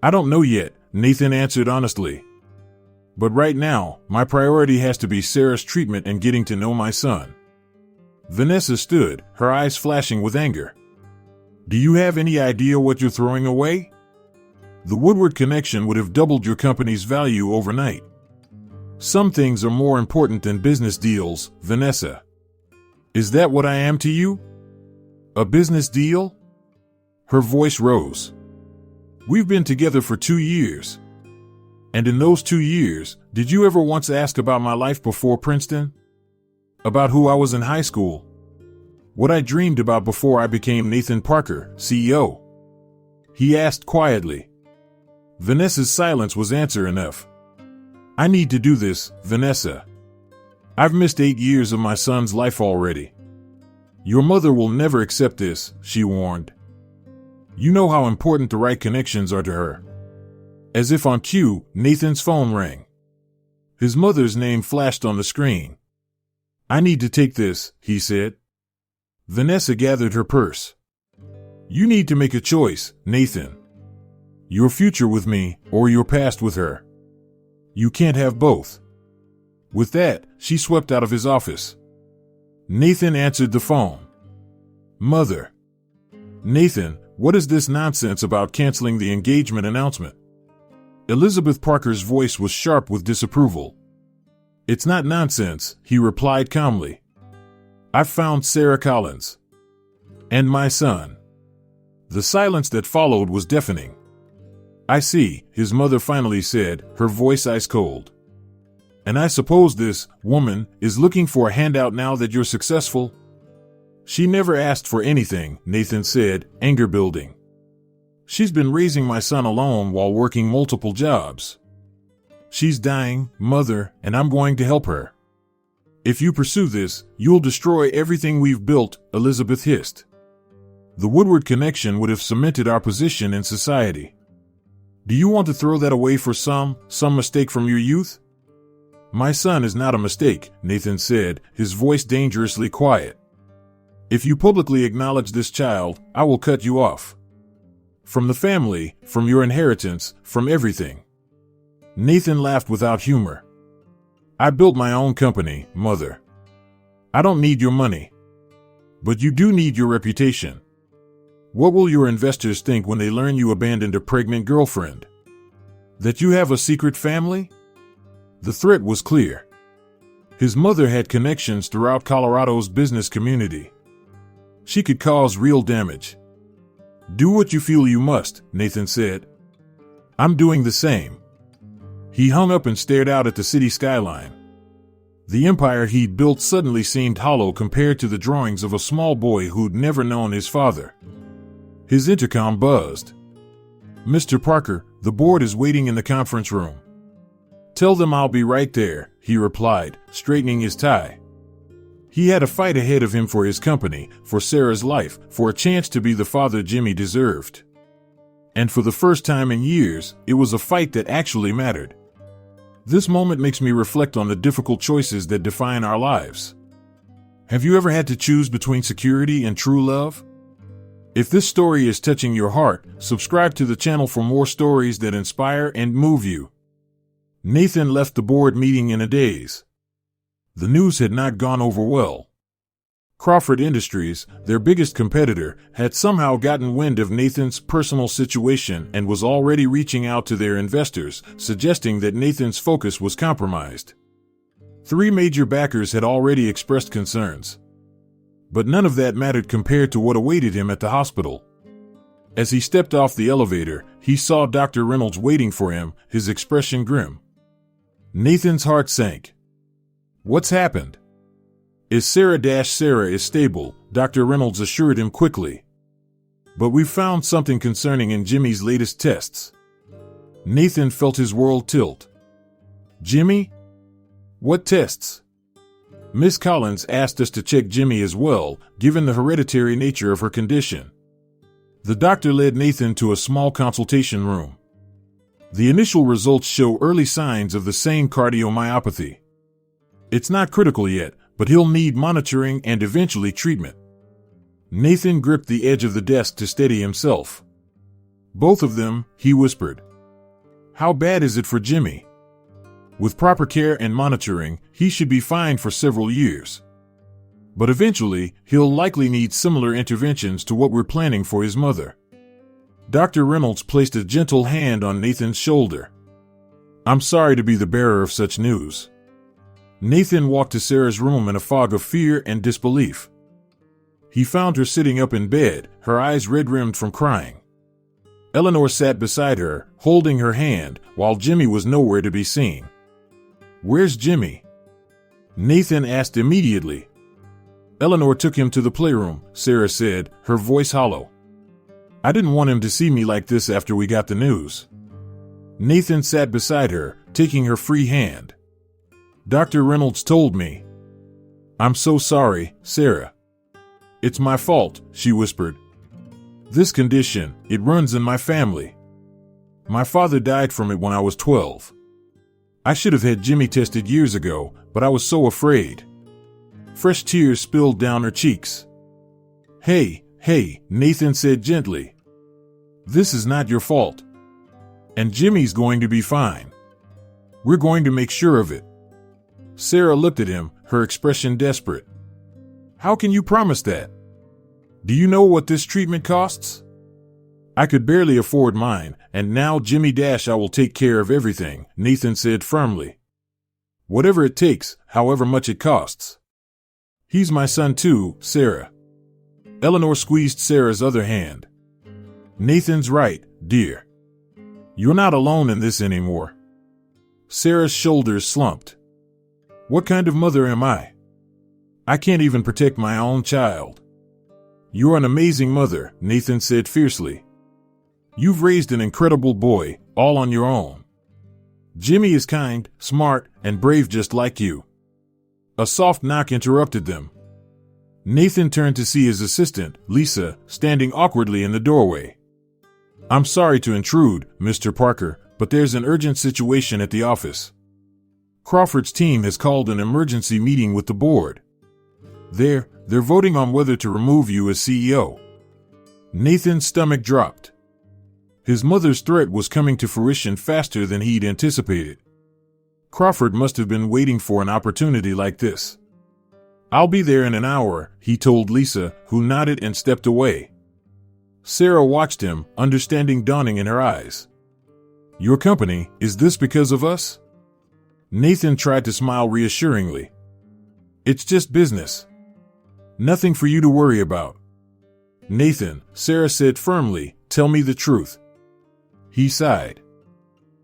"I don't know yet," Nathan answered honestly. "But right now, my priority has to be Sarah's treatment and getting to know my son." Vanessa stood, her eyes flashing with anger. "Do you have any idea what you're throwing away? The Woodward connection would have doubled your company's value overnight. Some things are more important than business deals, Vanessa. Is that what I am to you? A business deal?" Her voice rose. "We've been together for 2 years. And in those 2 years, did you ever once ask about my life before Princeton? About who I was in high school? What I dreamed about before I became Nathan Parker, CEO?" He asked quietly. Vanessa's silence was answer enough. "I need to do this, Vanessa. I've missed 8 years of my son's life already. Your mother will never accept this," she warned. "You know how important the right connections are to her." As if on cue, Nathan's phone rang. His mother's name flashed on the screen. "I need to take this," he said. Vanessa gathered her purse. "You need to make a choice, Nathan. Your future with me, or your past with her. You can't have both." With that, she swept out of his office. Nathan answered the phone. "Mother." "Nathan, what is this nonsense about canceling the engagement announcement?" Elizabeth Parker's voice was sharp with disapproval. "It's not nonsense," he replied calmly. "I've found Sarah Collins. And my son." The silence that followed was deafening. "I see," his mother finally said, her voice ice cold. "And I suppose this woman is looking for a handout now that you're successful?" "She never asked for anything," Nathan said, anger building. "She's been raising my son alone while working multiple jobs. She's dying, Mother, and I'm going to help her." "If you pursue this, you'll destroy everything we've built," Elizabeth hissed. "The Woodward connection would have cemented our position in society. Do you want to throw that away for some mistake from your youth?" "My son is not a mistake," Nathan said, his voice dangerously quiet. "If you publicly acknowledge this child, I will cut you off. From the family, from your inheritance, from everything." Nathan laughed without humor. "I built my own company, Mother. I don't need your money. But you do need your reputation. What will your investors think when they learn you abandoned a pregnant girlfriend? That you have a secret family?" The threat was clear. His mother had connections throughout Colorado's business community. She could cause real damage. "Do what you feel you must," Nathan said. "I'm doing the same." He hung up and stared out at the city skyline. The empire he'd built suddenly seemed hollow compared to the drawings of a small boy who'd never known his father. His intercom buzzed. "Mr. Parker, the board is waiting in the conference room." "Tell them I'll be right there," he replied, straightening his tie. He had a fight ahead of him for his company, for Sarah's life, for a chance to be the father Jimmy deserved. And for the first time in years, it was a fight that actually mattered. This moment makes me reflect on the difficult choices that define our lives. Have you ever had to choose between security and true love? If this story is touching your heart, subscribe to the channel for more stories that inspire and move you. Nathan left the board meeting in a daze. The news had not gone over well. Crawford Industries, their biggest competitor, had somehow gotten wind of Nathan's personal situation and was already reaching out to their investors, suggesting that Nathan's focus was compromised. 3 major backers had already expressed concerns. But none of that mattered compared to what awaited him at the hospital. As he stepped off the elevator, he saw Dr. Reynolds waiting for him, his expression grim. Nathan's heart sank. What's happened? Sarah is stable, Dr. Reynolds assured him quickly. But we've found something concerning in Jimmy's latest tests. Nathan felt his world tilt. Jimmy? What tests? Miss Collins asked us to check Jimmy as well, given the hereditary nature of her condition. The doctor led Nathan to a small consultation room. The initial results show early signs of the same cardiomyopathy. It's not critical yet, but he'll need monitoring and eventually treatment. Nathan gripped the edge of the desk to steady himself. Both of them, he whispered. How bad is it for Jimmy? With proper care and monitoring, he should be fine for several years. But eventually, he'll likely need similar interventions to what we're planning for his mother. Dr. Reynolds placed a gentle hand on Nathan's shoulder. I'm sorry to be the bearer of such news. Nathan walked to Sarah's room in a fog of fear and disbelief. He found her sitting up in bed, her eyes red-rimmed from crying. Eleanor sat beside her, holding her hand, while Jimmy was nowhere to be seen. Where's Jimmy? Nathan asked immediately. Eleanor took him to the playroom, Sarah said, her voice hollow. I didn't want him to see me like this after we got the news. Nathan sat beside her, taking her free hand. Dr. Reynolds told me. I'm so sorry, Sarah. It's my fault, she whispered. This condition, it runs in my family. My father died from it when I was 12. I should have had Jimmy tested years ago, but I was so afraid. Fresh tears spilled down her cheeks. Hey, Nathan said gently. This is not your fault. And Jimmy's going to be fine. We're going to make sure of it. Sarah looked at him, her expression desperate. How can you promise that? Do you know what this treatment costs? I could barely afford mine, and now Jimmy I will take care of everything, Nathan said firmly. Whatever it takes, however much it costs. He's my son too, Sarah. Eleanor squeezed Sarah's other hand. Nathan's right, dear. You're not alone in this anymore. Sarah's shoulders slumped. What kind of mother am I? I can't even protect my own child. You're an amazing mother, Nathan said fiercely. You've raised an incredible boy, all on your own. Jimmy is kind, smart, and brave just like you. A soft knock interrupted them. Nathan turned to see his assistant, Lisa, standing awkwardly in the doorway. I'm sorry to intrude, Mr. Parker, but there's an urgent situation at the office. Crawford's team has called an emergency meeting with the board. They're voting on whether to remove you as CEO. Nathan's stomach dropped. His mother's threat was coming to fruition faster than he'd anticipated. Crawford must have been waiting for an opportunity like this. I'll be there in an hour, he told Lisa, who nodded and stepped away. Sarah watched him, understanding dawning in her eyes. Your company, is this because of us? Nathan tried to smile reassuringly. It's just business. Nothing for you to worry about. Nathan, Sarah said firmly, tell me the truth. He sighed.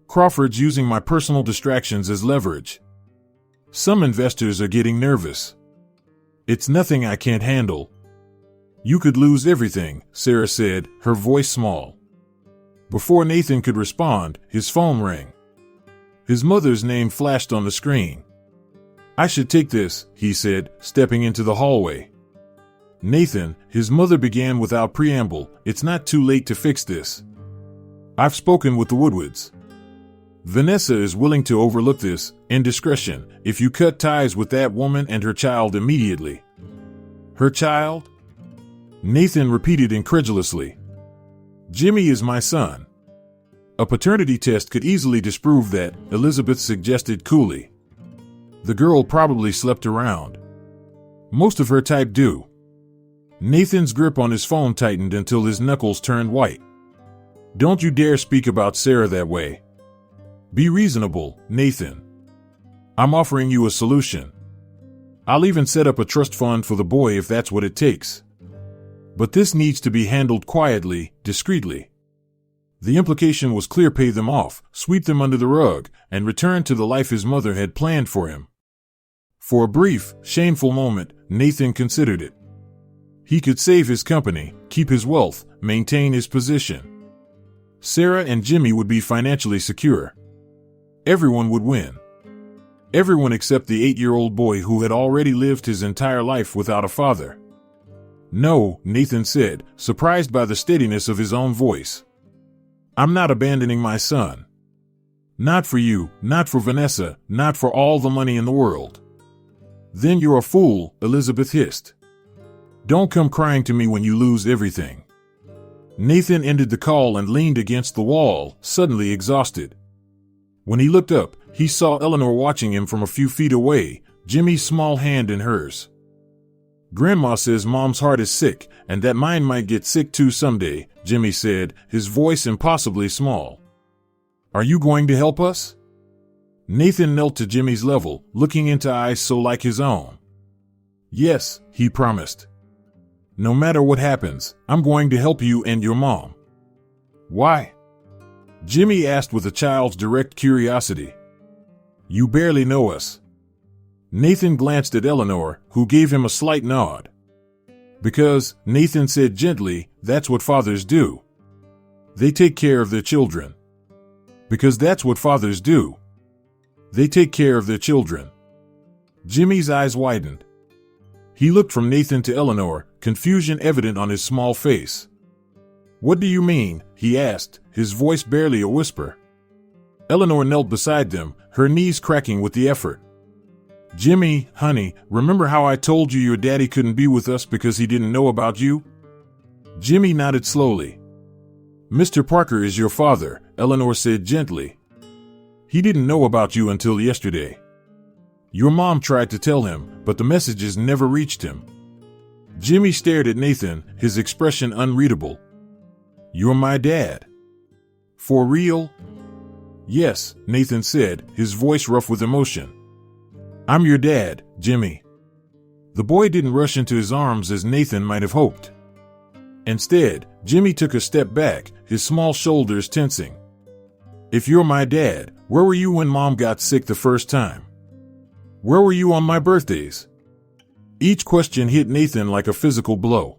Crawford's using my personal distractions as leverage. Some investors are getting nervous. It's nothing I can't handle. You could lose everything, Sarah said, her voice small. Before Nathan could respond, his phone rang. His mother's name flashed on the screen. I should take this, he said, stepping into the hallway. Nathan, his mother began without preamble, it's not too late to fix this. I've spoken with the Woodwards. Vanessa is willing to overlook this indiscretion if you cut ties with that woman and her child immediately. Her child? Nathan repeated incredulously. Jimmy is my son. A paternity test could easily disprove that, Elizabeth suggested coolly. The girl probably slept around. Most of her type do. Nathan's grip on his phone tightened until his knuckles turned white. Don't you dare speak about Sarah that way. Be reasonable, Nathan. I'm offering you a solution. I'll even set up a trust fund for the boy if that's what it takes. But this needs to be handled quietly, discreetly. The implication was clear: pay them off, sweep them under the rug, and return to the life his mother had planned for him. For a brief, shameful moment, Nathan considered it. He could save his company, keep his wealth, maintain his position. Sarah and Jimmy would be financially secure. Everyone would win. Everyone except the 8-year-old boy who had already lived his entire life without a father. No, Nathan said, surprised by the steadiness of his own voice. I'm not abandoning my son. Not for you, not for Vanessa, not for all the money in the world. Then you're a fool, Elizabeth hissed. Don't come crying to me when you lose everything. Nathan ended the call and leaned against the wall, suddenly exhausted. When he looked up, he saw Eleanor watching him from a few feet away, Jimmy's small hand in hers. Grandma says Mom's heart is sick, and that mine might get sick too someday, Jimmy said, his voice impossibly small. Are you going to help us? Nathan knelt to Jimmy's level, looking into eyes so like his own. Yes, he promised. No matter what happens, I'm going to help you and your mom. Why? Jimmy asked with a child's direct curiosity. You barely know us. Nathan glanced at Eleanor, who gave him a slight nod. Because, Nathan said gently, that's what fathers do. They take care of their children. Because that's what fathers do. They take care of their children. Jimmy's eyes widened. He looked from Nathan to Eleanor, confusion evident on his small face. What do you mean? He asked, his voice barely a whisper. Eleanor knelt beside them, her knees cracking with the effort. Jimmy, honey, remember how I told you your daddy couldn't be with us because he didn't know about you? Jimmy nodded slowly. Mr. Parker is your father, Eleanor said gently. He didn't know about you until yesterday. Your mom tried to tell him, but the messages never reached him. Jimmy stared at Nathan, his expression unreadable. You're my dad. For real? Yes, Nathan said, his voice rough with emotion. I'm your dad, Jimmy. The boy didn't rush into his arms as Nathan might have hoped. Instead, Jimmy took a step back, his small shoulders tensing. If you're my dad, where were you when Mom got sick the first time? Where were you on my birthdays? Each question hit Nathan like a physical blow.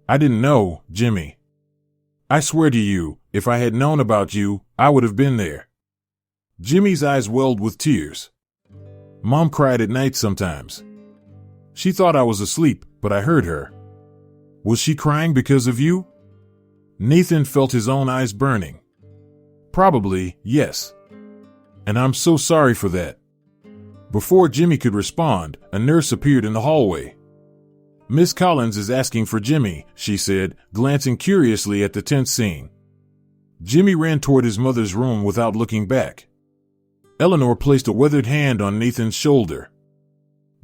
I didn't know, Jimmy. I swear to you, if I had known about you, I would have been there. Jimmy's eyes welled with tears. Mom cried at night sometimes. She thought I was asleep, but I heard her. Was she crying because of you? Nathan felt his own eyes burning. Probably, yes. And I'm so sorry for that. Before Jimmy could respond, a nurse appeared in the hallway. Miss Collins is asking for Jimmy, she said, glancing curiously at the tense scene. Jimmy ran toward his mother's room without looking back. Eleanor placed a weathered hand on Nathan's shoulder.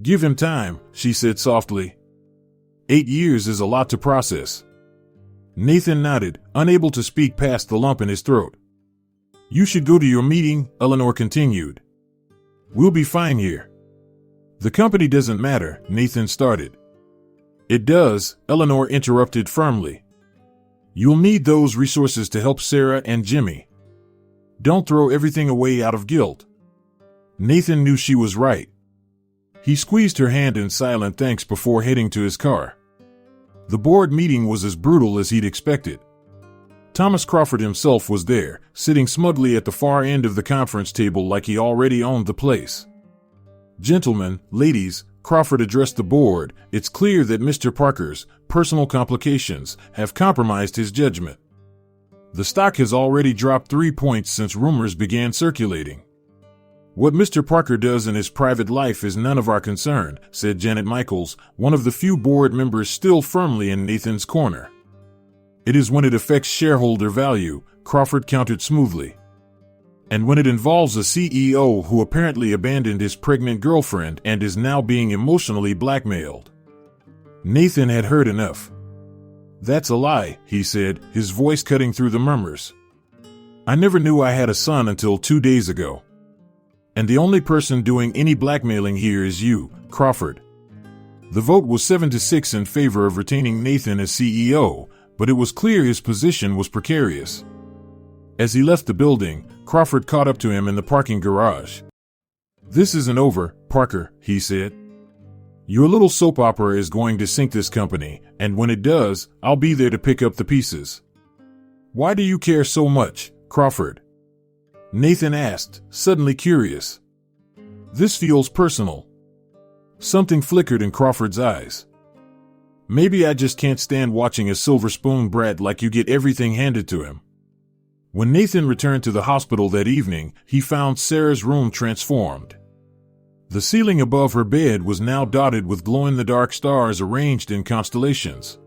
Give him time, she said softly. 8 years is a lot to process. Nathan nodded, unable to speak past the lump in his throat. You should go to your meeting, Eleanor continued. We'll be fine here. The company doesn't matter, Nathan started. It does, Eleanor interrupted firmly. You'll need those resources to help Sarah and Jimmy. Don't throw everything away out of guilt. Nathan knew she was right. He squeezed her hand in silent thanks before heading to his car. The board meeting was as brutal as he'd expected. Thomas Crawford himself was there, sitting smugly at the far end of the conference table like he already owned the place. Gentlemen, ladies, Crawford addressed the board, it's clear that Mr. Parker's personal complications have compromised his judgment. The stock has already dropped 3 points since rumors began circulating. What Mr. Parker does in his private life is none of our concern, said Janet Michaels, one of the few board members still firmly in Nathan's corner. It is when it affects shareholder value, Crawford countered smoothly. And when it involves a CEO who apparently abandoned his pregnant girlfriend and is now being emotionally blackmailed. Nathan had heard enough. That's a lie, he said, his voice cutting through the murmurs. I never knew I had a son until 2 days ago. And the only person doing any blackmailing here is you, Crawford. The vote was 7-6 in favor of retaining Nathan as CEO, but it was clear his position was precarious. As he left the building, Crawford caught up to him in the parking garage. This isn't over, Parker, he said. Your little soap opera is going to sink this company, and when it does, I'll be there to pick up the pieces. Why do you care so much, Crawford? Nathan asked, suddenly curious. This feels personal. Something flickered in Crawford's eyes. Maybe I just can't stand watching a silver spoon brat like you get everything handed to him. When Nathan returned to the hospital that evening, he found Sarah's room transformed. The ceiling above her bed was now dotted with glow-in-the-dark stars arranged in constellations.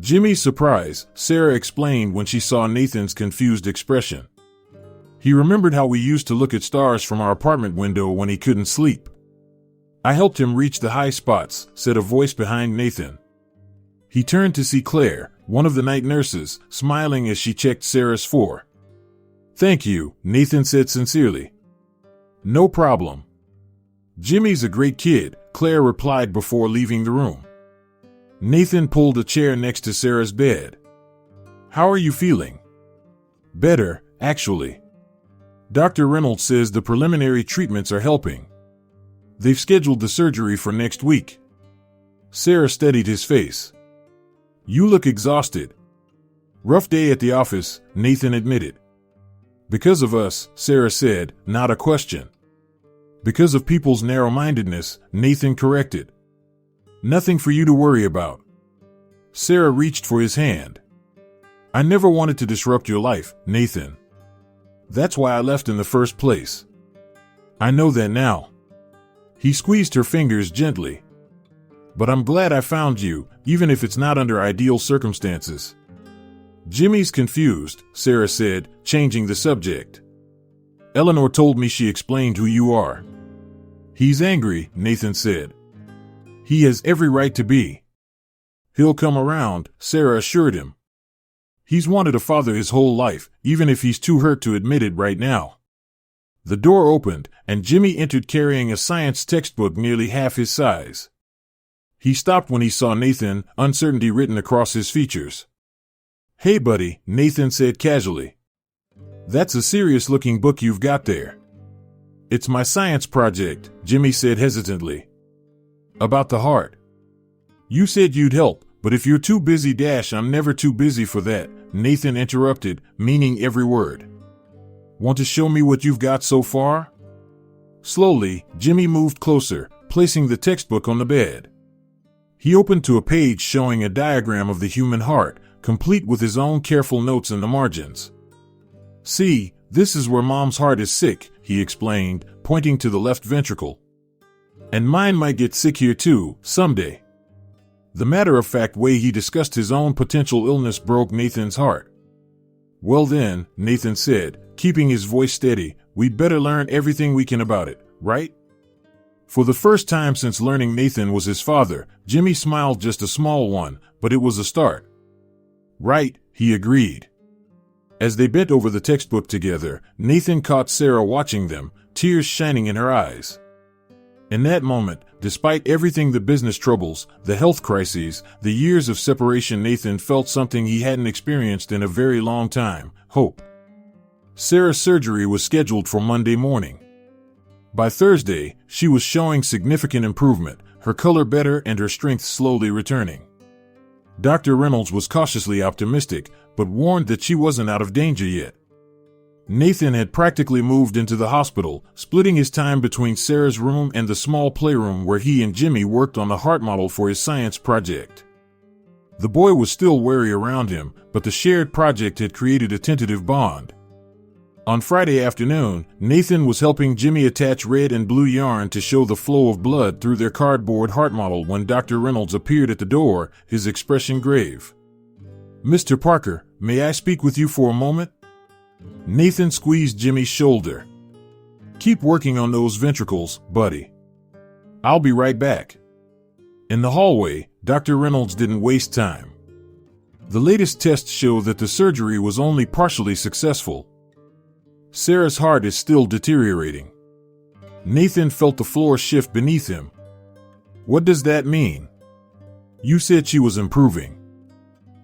Jimmy's surprise, Sarah explained when she saw Nathan's confused expression. He remembered how we used to look at stars from our apartment window when he couldn't sleep. I helped him reach the high spots, said a voice behind Nathan. He turned to see Claire, one of the night nurses, smiling as she checked Sarah's for. Thank you, Nathan said sincerely. No problem. Jimmy's a great kid, Claire replied before leaving the room. Nathan pulled a chair next to Sarah's bed. How are you feeling? Better, actually. Dr. Reynolds says the preliminary treatments are helping. They've scheduled the surgery for next week. Sarah studied his face. You look exhausted. Rough day at the office, Nathan admitted. Because of us, Sarah said, not a question. Because of people's narrow-mindedness, Nathan corrected. Nothing for you to worry about. Sarah reached for his hand. I never wanted to disrupt your life, Nathan. That's why I left in the first place. I know that now. He squeezed her fingers gently. But I'm glad I found you, even if it's not under ideal circumstances. Jimmy's confused, Sarah said, changing the subject. Eleanor told me she explained who you are. He's angry, Nathan said. He has every right to be. He'll come around, Sarah assured him. He's wanted a father his whole life, even if he's too hurt to admit it right now. The door opened, and Jimmy entered carrying a science textbook nearly half his size. He stopped when he saw Nathan, uncertainty written across his features. Hey buddy, Nathan said casually. That's a serious-looking book you've got there. It's my science project, Jimmy said hesitantly. About the heart. You said you'd help, but if you're too busy I'm never too busy for that, Nathan interrupted, meaning every word. Want to show me what you've got so far? Slowly, Jimmy moved closer, placing the textbook on the bed. He opened to a page showing a diagram of the human heart, complete with his own careful notes in the margins. See, this is where Mom's heart is sick, he explained, pointing to the left ventricle. And mine might get sick here too, someday. The matter-of-fact way he discussed his own potential illness broke Nathan's heart. Well then, Nathan said, keeping his voice steady, we'd better learn everything we can about it, right? For the first time since learning Nathan was his father, Jimmy smiled, just a small one, but it was a start. Right, he agreed. As they bent over the textbook together, Nathan caught Sarah watching them, tears shining in her eyes. In that moment, despite everything, the business troubles, the health crises, the years of separation, Nathan felt something he hadn't experienced in a very long time, hope. Sarah's surgery was scheduled for Monday morning. By Thursday, she was showing significant improvement, her color better and her strength slowly returning. Dr. Reynolds was cautiously optimistic, but warned that she wasn't out of danger yet. Nathan had practically moved into the hospital, splitting his time between Sarah's room and the small playroom where he and Jimmy worked on the heart model for his science project. The boy was still wary around him, but the shared project had created a tentative bond. On Friday afternoon, Nathan was helping Jimmy attach red and blue yarn to show the flow of blood through their cardboard heart model when Dr. Reynolds appeared at the door, his expression grave. "Mr. Parker, may I speak with you for a moment?" Nathan squeezed Jimmy's shoulder. "Keep working on those ventricles, buddy. I'll be right back." In the hallway, Dr. Reynolds didn't waste time. The latest tests show that the surgery was only partially successful. Sarah's heart is still deteriorating. Nathan felt the floor shift beneath him. "What does that mean?" "You said she was improving.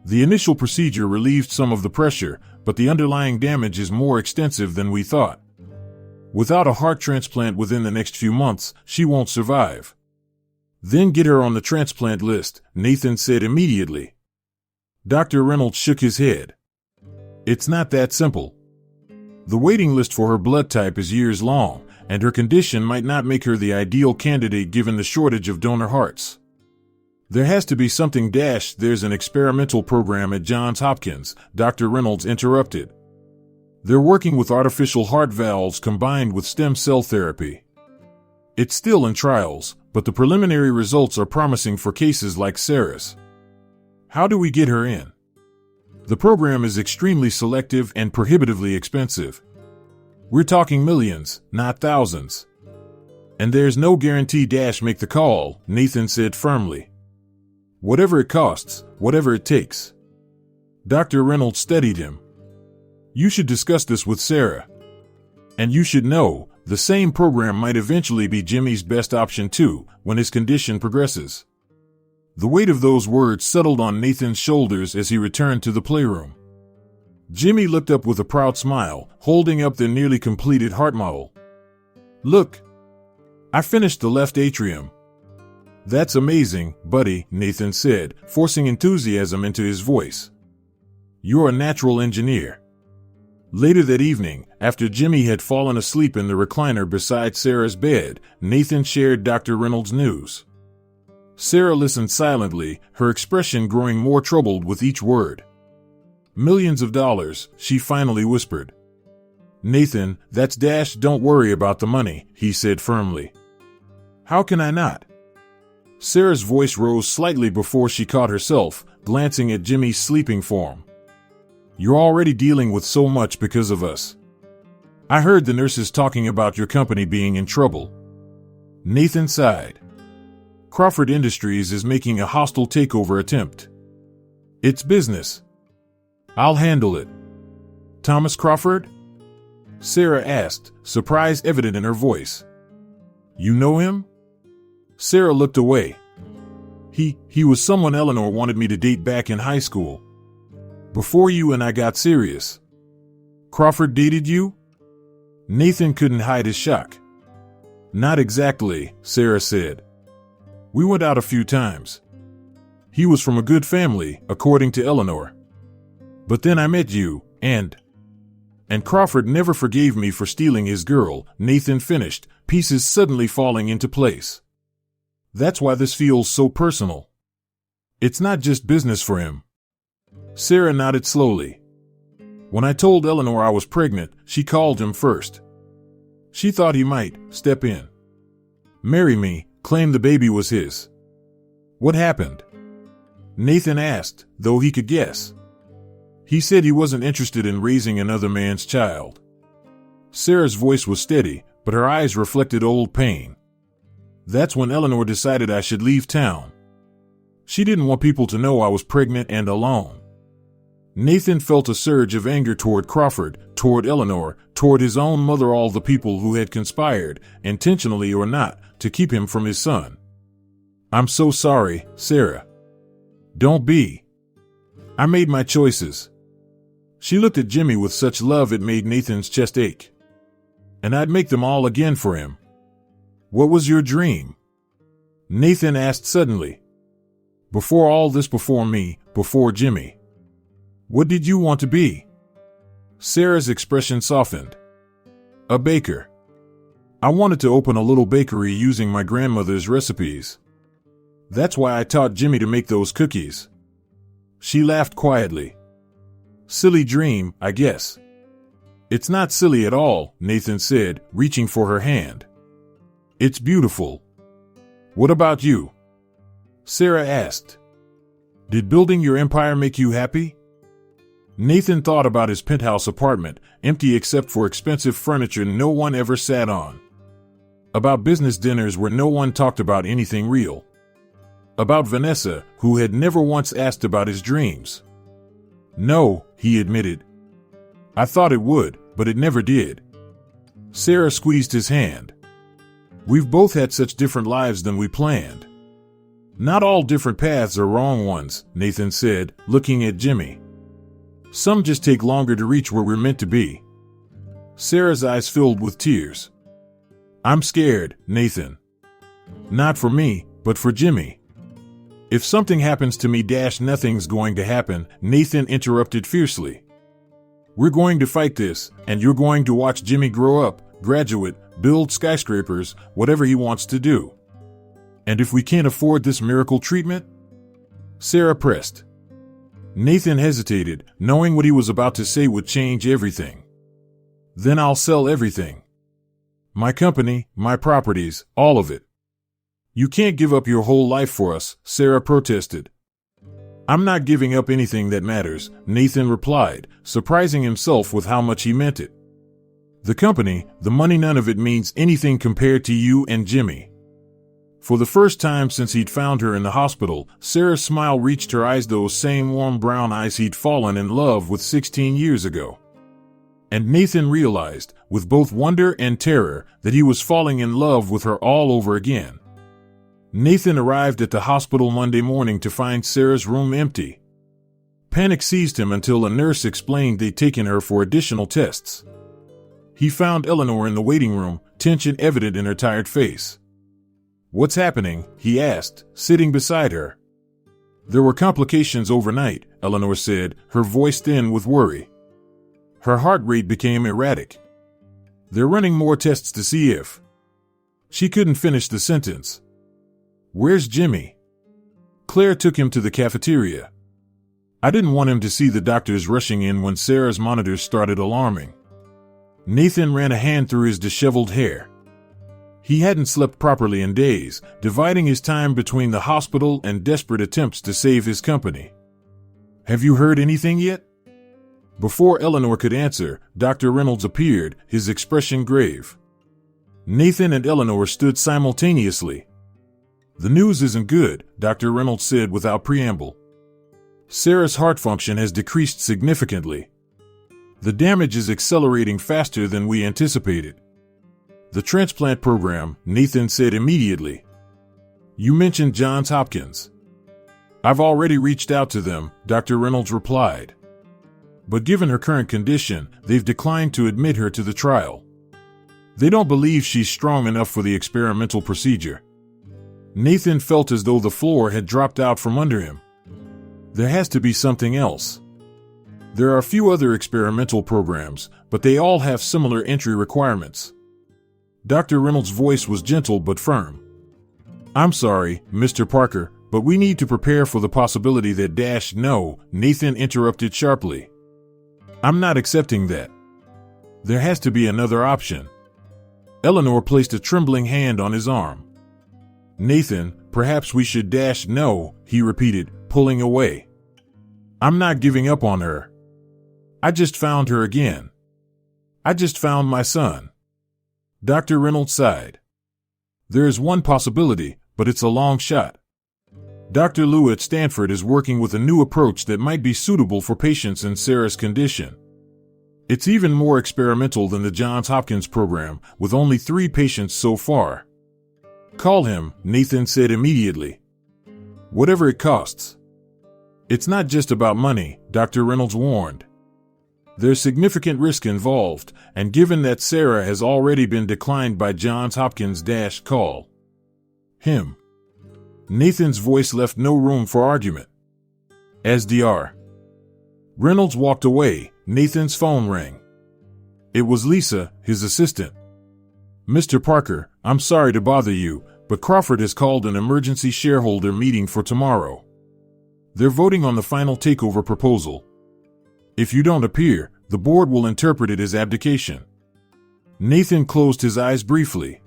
The initial procedure relieved some of the pressure, but the underlying damage is more extensive than we thought. Without a heart transplant within the next few months, she won't survive." "Then get her on the transplant list," Nathan said immediately. Dr. Reynolds shook his head. "It's not that simple. The waiting list for her blood type is years long, and her condition might not make her the ideal candidate given the shortage of donor hearts. There has to be something. There's an experimental program at Johns Hopkins," Dr. Reynolds interrupted. "They're working with artificial heart valves combined with stem cell therapy. It's still in trials, but the preliminary results are promising for cases like Sarah's." "How do we get her in?" "The program is extremely selective and prohibitively expensive. We're talking millions, not thousands. And there's no guarantee. Make the call," Nathan said firmly. "Whatever it costs, whatever it takes." Dr. Reynolds steadied him. "You should discuss this with Sarah. And you should know, the same program might eventually be Jimmy's best option too, when his condition progresses." The weight of those words settled on Nathan's shoulders as he returned to the playroom. Jimmy looked up with a proud smile, holding up the nearly completed heart model. "Look, I finished the left atrium." "That's amazing, buddy," Nathan said, forcing enthusiasm into his voice. "You're a natural engineer." Later that evening, after Jimmy had fallen asleep in the recliner beside Sarah's bed, Nathan shared Dr. Reynolds' news. Sarah listened silently, her expression growing more troubled with each word. "Millions of dollars," she finally whispered. "Nathan, that's don't worry about the money," he said firmly. "How can I not?" Sarah's voice rose slightly before she caught herself, glancing at Jimmy's sleeping form. "You're already dealing with so much because of us. I heard the nurses talking about your company being in trouble." Nathan sighed. "Crawford Industries is making a hostile takeover attempt. It's business. I'll handle it." "Thomas Crawford?" Sarah asked, surprise evident in her voice. "You know him?" Sarah looked away. He was someone Eleanor wanted me to date back in high school. Before you and I got serious." "Crawford dated you?" Nathan couldn't hide his shock. "Not exactly," Sarah said. "We went out a few times. He was from a good family, according to Eleanor. But then I met you, and Crawford never forgave me for stealing his girl," Nathan finished, pieces suddenly falling into place. "That's why this feels so personal. It's not just business for him." Sarah nodded slowly. "When I told Eleanor I was pregnant, she called him first. She thought he might step in, marry me, claim the baby was his." "What happened?" Nathan asked, though he could guess. "He said he wasn't interested in raising another man's child." Sarah's voice was steady, but her eyes reflected old pain. "That's when Eleanor decided I should leave town. She didn't want people to know I was pregnant and alone." Nathan felt a surge of anger toward Crawford, toward Eleanor, toward his own mother, all the people who had conspired, intentionally or not, to keep him from his son. "I'm so sorry, Sarah." "Don't be. I made my choices." She looked at Jimmy with such love it made Nathan's chest ache. "And I'd make them all again for him." "What was your dream?" Nathan asked suddenly. "Before all this, before me, before Jimmy. What did you want to be?" Sarah's expression softened. A baker. I wanted to open a little bakery using my grandmother's recipes. That's why I taught Jimmy to make those cookies. She laughed quietly. Silly dream, I guess. It's not silly at all, Nathan said, reaching for her hand. It's beautiful. What about you? Sarah asked. Did building your empire make you happy? Nathan thought about his penthouse apartment, empty except for expensive furniture no one ever sat on. About business dinners where no one talked about anything real. About Vanessa, who had never once asked about his dreams. No, he admitted. I thought it would, but it never did. Sarah squeezed his hand. We've both had such different lives than we planned. Not all different paths are wrong ones, Nathan said, looking at Jimmy. Some just take longer to reach where we're meant to be. Sarah's eyes filled with tears. I'm scared, Nathan. Not for me, but for Jimmy. If something happens to me, nothing's going to happen, Nathan interrupted fiercely. We're going to fight this, and you're going to watch Jimmy grow up, graduate, build skyscrapers, whatever he wants to do. And if we can't afford this miracle treatment? Sarah pressed. Nathan hesitated, knowing what he was about to say would change everything. Then I'll sell everything. My company, my properties, all of it. You can't give up your whole life for us, Sarah protested. I'm not giving up anything that matters, Nathan replied, surprising himself with how much he meant it. The company, the money, none of it means anything compared to you and Jimmy. For the first time since he'd found her in the hospital, Sarah's smile reached her eyes, those same warm brown eyes he'd fallen in love with 16 years ago. And Nathan realized, with both wonder and terror, that he was falling in love with her all over again. Nathan arrived at the hospital Monday morning to find Sarah's room empty. Panic seized him until a nurse explained they'd taken her for additional tests. He found Eleanor in the waiting room, tension evident in her tired face. What's happening? He asked, sitting beside her. There were complications overnight, Eleanor said, her voice thin with worry. Her heart rate became erratic. They're running more tests to see if... She couldn't finish the sentence. Where's Jimmy? Claire took him to the cafeteria. I didn't want him to see the doctors rushing in when Sarah's monitors started alarming. Nathan ran a hand through his disheveled hair. He hadn't slept properly in days, dividing his time between the hospital and desperate attempts to save his company. Have you heard anything yet? Before Eleanor could answer, Dr. Reynolds appeared, his expression grave. Nathan and Eleanor stood simultaneously. The news isn't good, Dr. Reynolds said without preamble. Sarah's heart function has decreased significantly. The damage is accelerating faster than we anticipated. The transplant program, Nathan said immediately. You mentioned Johns Hopkins. I've already reached out to them, Dr. Reynolds replied. But given her current condition, they've declined to admit her to the trial. They don't believe she's strong enough for the experimental procedure. Nathan felt as though the floor had dropped out from under him. There has to be something else. There are a few other experimental programs, but they all have similar entry requirements. Dr. Reynolds' voice was gentle but firm. I'm sorry, Mr. Parker, but we need to prepare for the possibility that no, Nathan interrupted sharply. I'm not accepting that. There has to be another option. Eleanor placed a trembling hand on his arm. Nathan, perhaps we should no, he repeated, pulling away. I'm not giving up on her. I just found her again. I just found my son. Dr. Reynolds sighed. There is one possibility, but it's a long shot. Dr. Liu at Stanford is working with a new approach that might be suitable for patients in Sarah's condition. It's even more experimental than the Johns Hopkins program, with only 3 patients so far. Call him, Nathan said immediately. Whatever it costs. It's not just about money, Dr. Reynolds warned. There's significant risk involved, and given that Sarah has already been declined by Johns Hopkins, call him. Nathan's voice left no room for argument. As Dr. Reynolds walked away. Nathan's phone rang. It was Lisa, his assistant. "Mr. Parker, I'm sorry to bother you, but Crawford has called an emergency shareholder meeting for tomorrow. They're voting on the final takeover proposal. If you don't appear, the board will interpret it as abdication." Nathan closed his eyes briefly.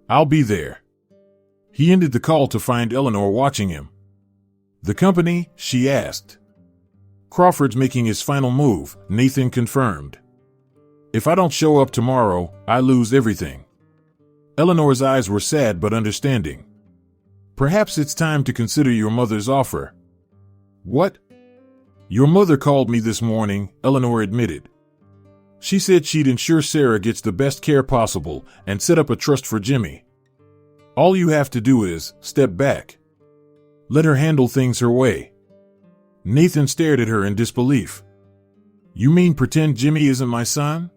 "I'll be there." He ended the call to find Eleanor watching him. "The company?" she asked. "Crawford's making his final move," Nathan confirmed. "If I don't show up tomorrow, I lose everything." Eleanor's eyes were sad but understanding. "Perhaps it's time to consider your mother's offer." "What?" "Your mother called me this morning," Eleanor admitted. "She said she'd ensure Sarah gets the best care possible and set up a trust for Jimmy. All you have to do is step back. Let her handle things her way." Nathan stared at her in disbelief. "You mean pretend Jimmy isn't my son?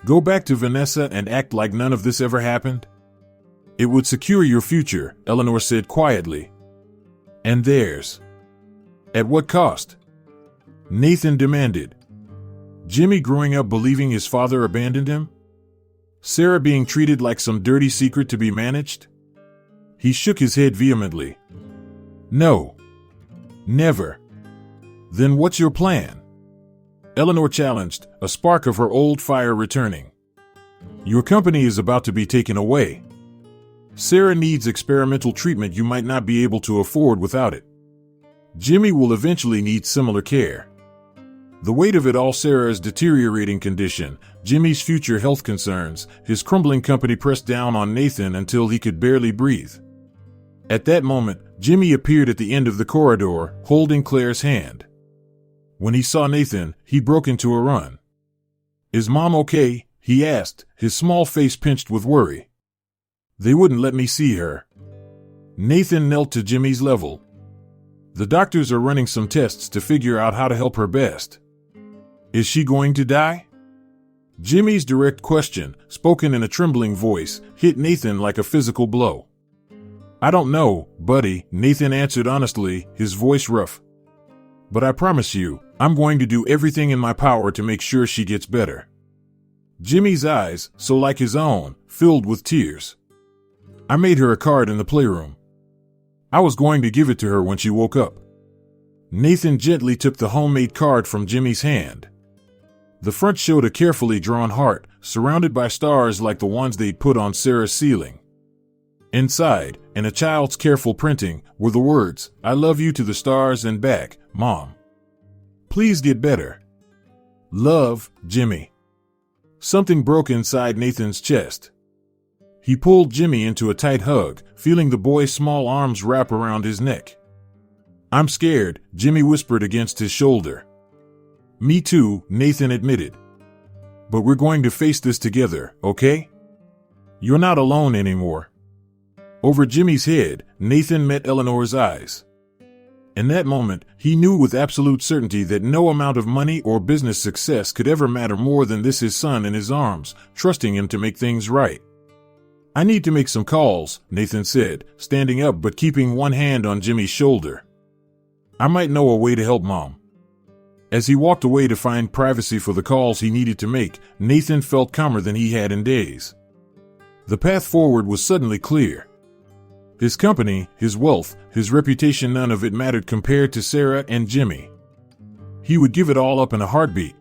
Go back to Vanessa and act like none of this ever happened?" "It would secure your future," Eleanor said quietly. "And theirs." "At what cost?" Nathan demanded. Jimmy growing up believing his father abandoned him? Sarah being treated like some dirty secret to be managed? He shook his head vehemently. "No. Never." "Then what's your plan?" Eleanor challenged, a spark of her old fire returning. "Your company is about to be taken away. Sarah needs experimental treatment you might not be able to afford without it. Jimmy will eventually need similar care. The weight of it all, Sarah's deteriorating condition, Jimmy's future health concerns, his crumbling company pressed down on Nathan until he could barely breathe. At that moment, Jimmy appeared at the end of the corridor, holding Claire's hand. When he saw Nathan, he broke into a run. "Is Mom okay?" he asked, his small face pinched with worry. "They wouldn't let me see her." Nathan knelt to Jimmy's level. "The doctors are running some tests to figure out how to help her best." "Is she going to die?" Jimmy's direct question, spoken in a trembling voice, hit Nathan like a physical blow. "I don't know, buddy," Nathan answered honestly, his voice rough. "But I promise you, I'm going to do everything in my power to make sure she gets better." Jimmy's eyes, so like his own, filled with tears. "I made her a card in the playroom. I was going to give it to her when she woke up." Nathan gently took the homemade card from Jimmy's hand. The front showed a carefully drawn heart, surrounded by stars like the ones they'd put on Sarah's ceiling. Inside, in a child's careful printing, were the words, "I love you to the stars and back, Mom. Please get better. Love, Jimmy." Something broke inside Nathan's chest. He pulled Jimmy into a tight hug, feeling the boy's small arms wrap around his neck. "I'm scared," Jimmy whispered against his shoulder. "Me too," Nathan admitted. "But we're going to face this together, okay? You're not alone anymore." Over Jimmy's head, Nathan met Eleanor's eyes. In that moment, he knew with absolute certainty that no amount of money or business success could ever matter more than this his son in his arms, trusting him to make things right. "I need to make some calls," Nathan said, standing up but keeping one hand on Jimmy's shoulder. "I might know a way to help Mom." As he walked away to find privacy for the calls he needed to make, Nathan felt calmer than he had in days. The path forward was suddenly clear. His company, his wealth, his reputation, none of it mattered compared to Sarah and Jimmy. He would give it all up in a heartbeat.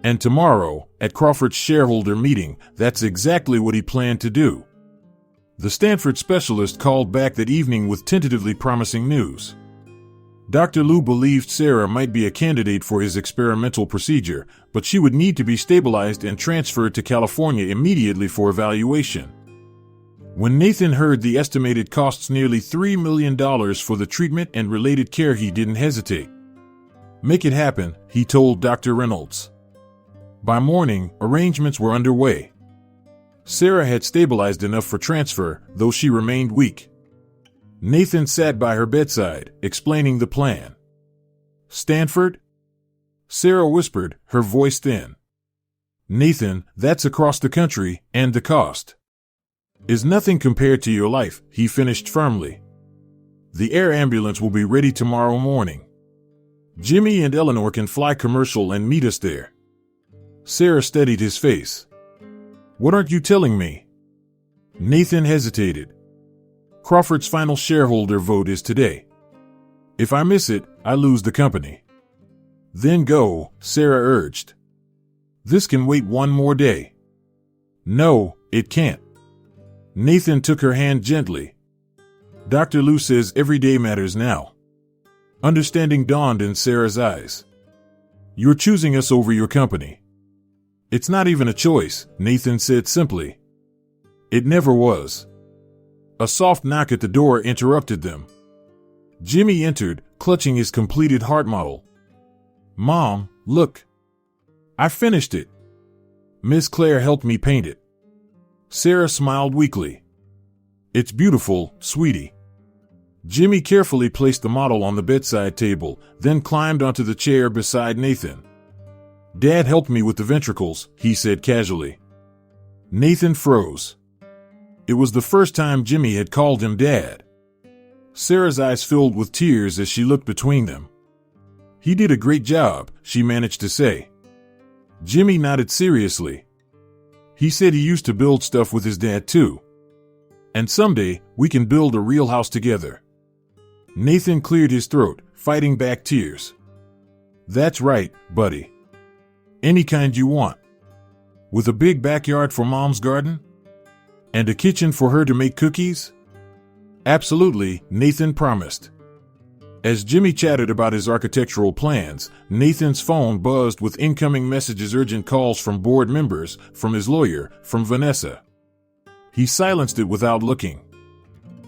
And tomorrow, at Crawford's shareholder meeting, that's exactly what he planned to do. The Stanford specialist called back that evening with tentatively promising news. Dr. Liu believed Sarah might be a candidate for his experimental procedure, but she would need to be stabilized and transferred to California immediately for evaluation. When Nathan heard the estimated costs nearly $3 million for the treatment and related care, he didn't hesitate. "Make it happen," he told Dr. Reynolds. By morning, arrangements were underway. Sarah had stabilized enough for transfer, though she remained weak. Nathan sat by her bedside, explaining the plan. "Stanford?" Sarah whispered, her voice thin. "Nathan, that's across the country, and the cost is nothing compared to your life," he finished firmly. "The air ambulance will be ready tomorrow morning. Jimmy and Eleanor can fly commercial and meet us there. Sarah steadied his face. What aren't you telling me? Nathan hesitated. Crawford's final shareholder vote is today. If I miss it, I lose the company. Then go, Sarah urged. This can wait one more day. No, it can't. Nathan took her hand gently. Dr. Lou says every day matters now. Understanding dawned in Sarah's eyes. You're choosing us over your company. It's not even a choice, Nathan said simply. It never was. A soft knock at the door interrupted them. Jimmy entered, clutching his completed heart model. Mom, look. I finished it. Miss Claire helped me paint it. Sarah smiled weakly. It's beautiful, sweetie. Jimmy carefully placed the model on the bedside table, then climbed onto the chair beside Nathan. Dad helped me with the ventricles, he said casually. Nathan froze. It was the first time Jimmy had called him Dad. Sarah's eyes filled with tears as she looked between them. He did a great job, she managed to say. Jimmy nodded seriously. He said he used to build stuff with his dad too. And someday, we can build a real house together. Nathan cleared his throat, fighting back tears. That's right, buddy. Any kind you want. With a big backyard for Mom's garden? And a kitchen for her to make cookies? Absolutely, Nathan promised. As Jimmy chatted about his architectural plans, Nathan's phone buzzed with incoming messages, urgent calls from board members, from his lawyer, from Vanessa. He silenced it without looking.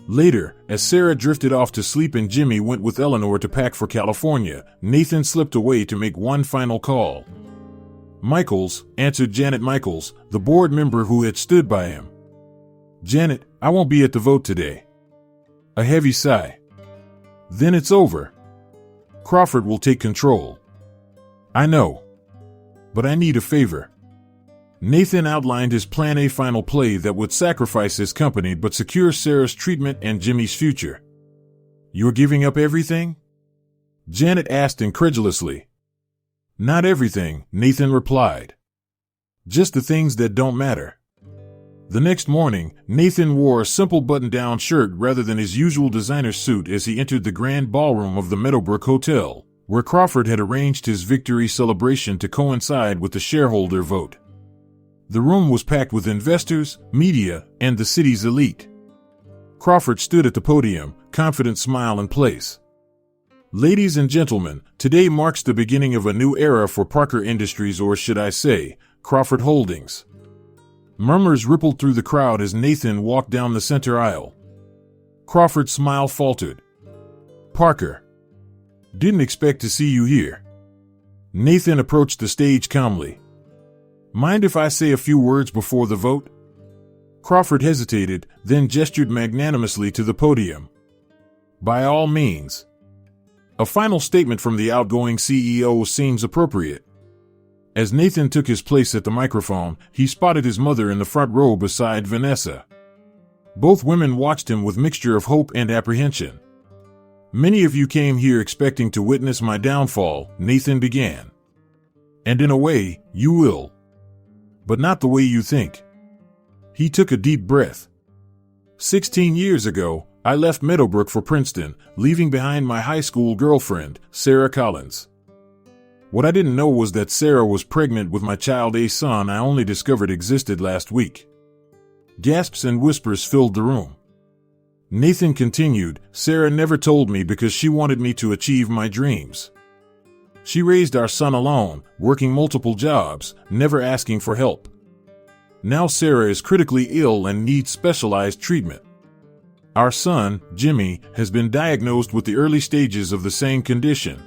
Later, as Sarah drifted off to sleep and Jimmy went with Eleanor to pack for California, Nathan slipped away to make one final call. Michaels, answered Janet Michaels, the board member who had stood by him. Janet, I won't be at the vote today. A heavy sigh. Then it's over. Crawford will take control. I know. But I need a favor. Nathan outlined his Plan A final play that would sacrifice his company but secure Sarah's treatment and Jimmy's future. You're giving up everything? Janet asked incredulously. Not everything, Nathan replied. Just the things that don't matter. The next morning, Nathan wore a simple button-down shirt rather than his usual designer suit as he entered the grand ballroom of the Meadowbrook Hotel, where Crawford had arranged his victory celebration to coincide with the shareholder vote. The room was packed with investors, media, and the city's elite. Crawford stood at the podium, confident smile in place. Ladies and gentlemen, today marks the beginning of a new era for Parker Industries, or should I say, Crawford Holdings. Murmurs rippled through the crowd as Nathan walked down the center aisle. Crawford's smile faltered. Parker. Didn't expect to see you here. Nathan approached the stage calmly. Mind if I say a few words before the vote? Crawford hesitated, then gestured magnanimously to the podium. By all means. A final statement from the outgoing CEO seems appropriate. As Nathan took his place at the microphone, he spotted his mother in the front row beside Vanessa. Both women watched him with mixture of hope and apprehension. Many of you came here expecting to witness my downfall, Nathan began. And in a way, you will. But not the way you think. He took a deep breath. 16 years ago, I left Meadowbrook for Princeton, leaving behind my high school girlfriend, Sarah Collins. What I didn't know was that Sarah was pregnant with my child, a son I only discovered existed last week. Gasps and whispers filled the room. Nathan continued, Sarah never told me because she wanted me to achieve my dreams. She raised our son alone, working multiple jobs, never asking for help. Now Sarah is critically ill and needs specialized treatment. Our son, Jimmy, has been diagnosed with the early stages of the same condition.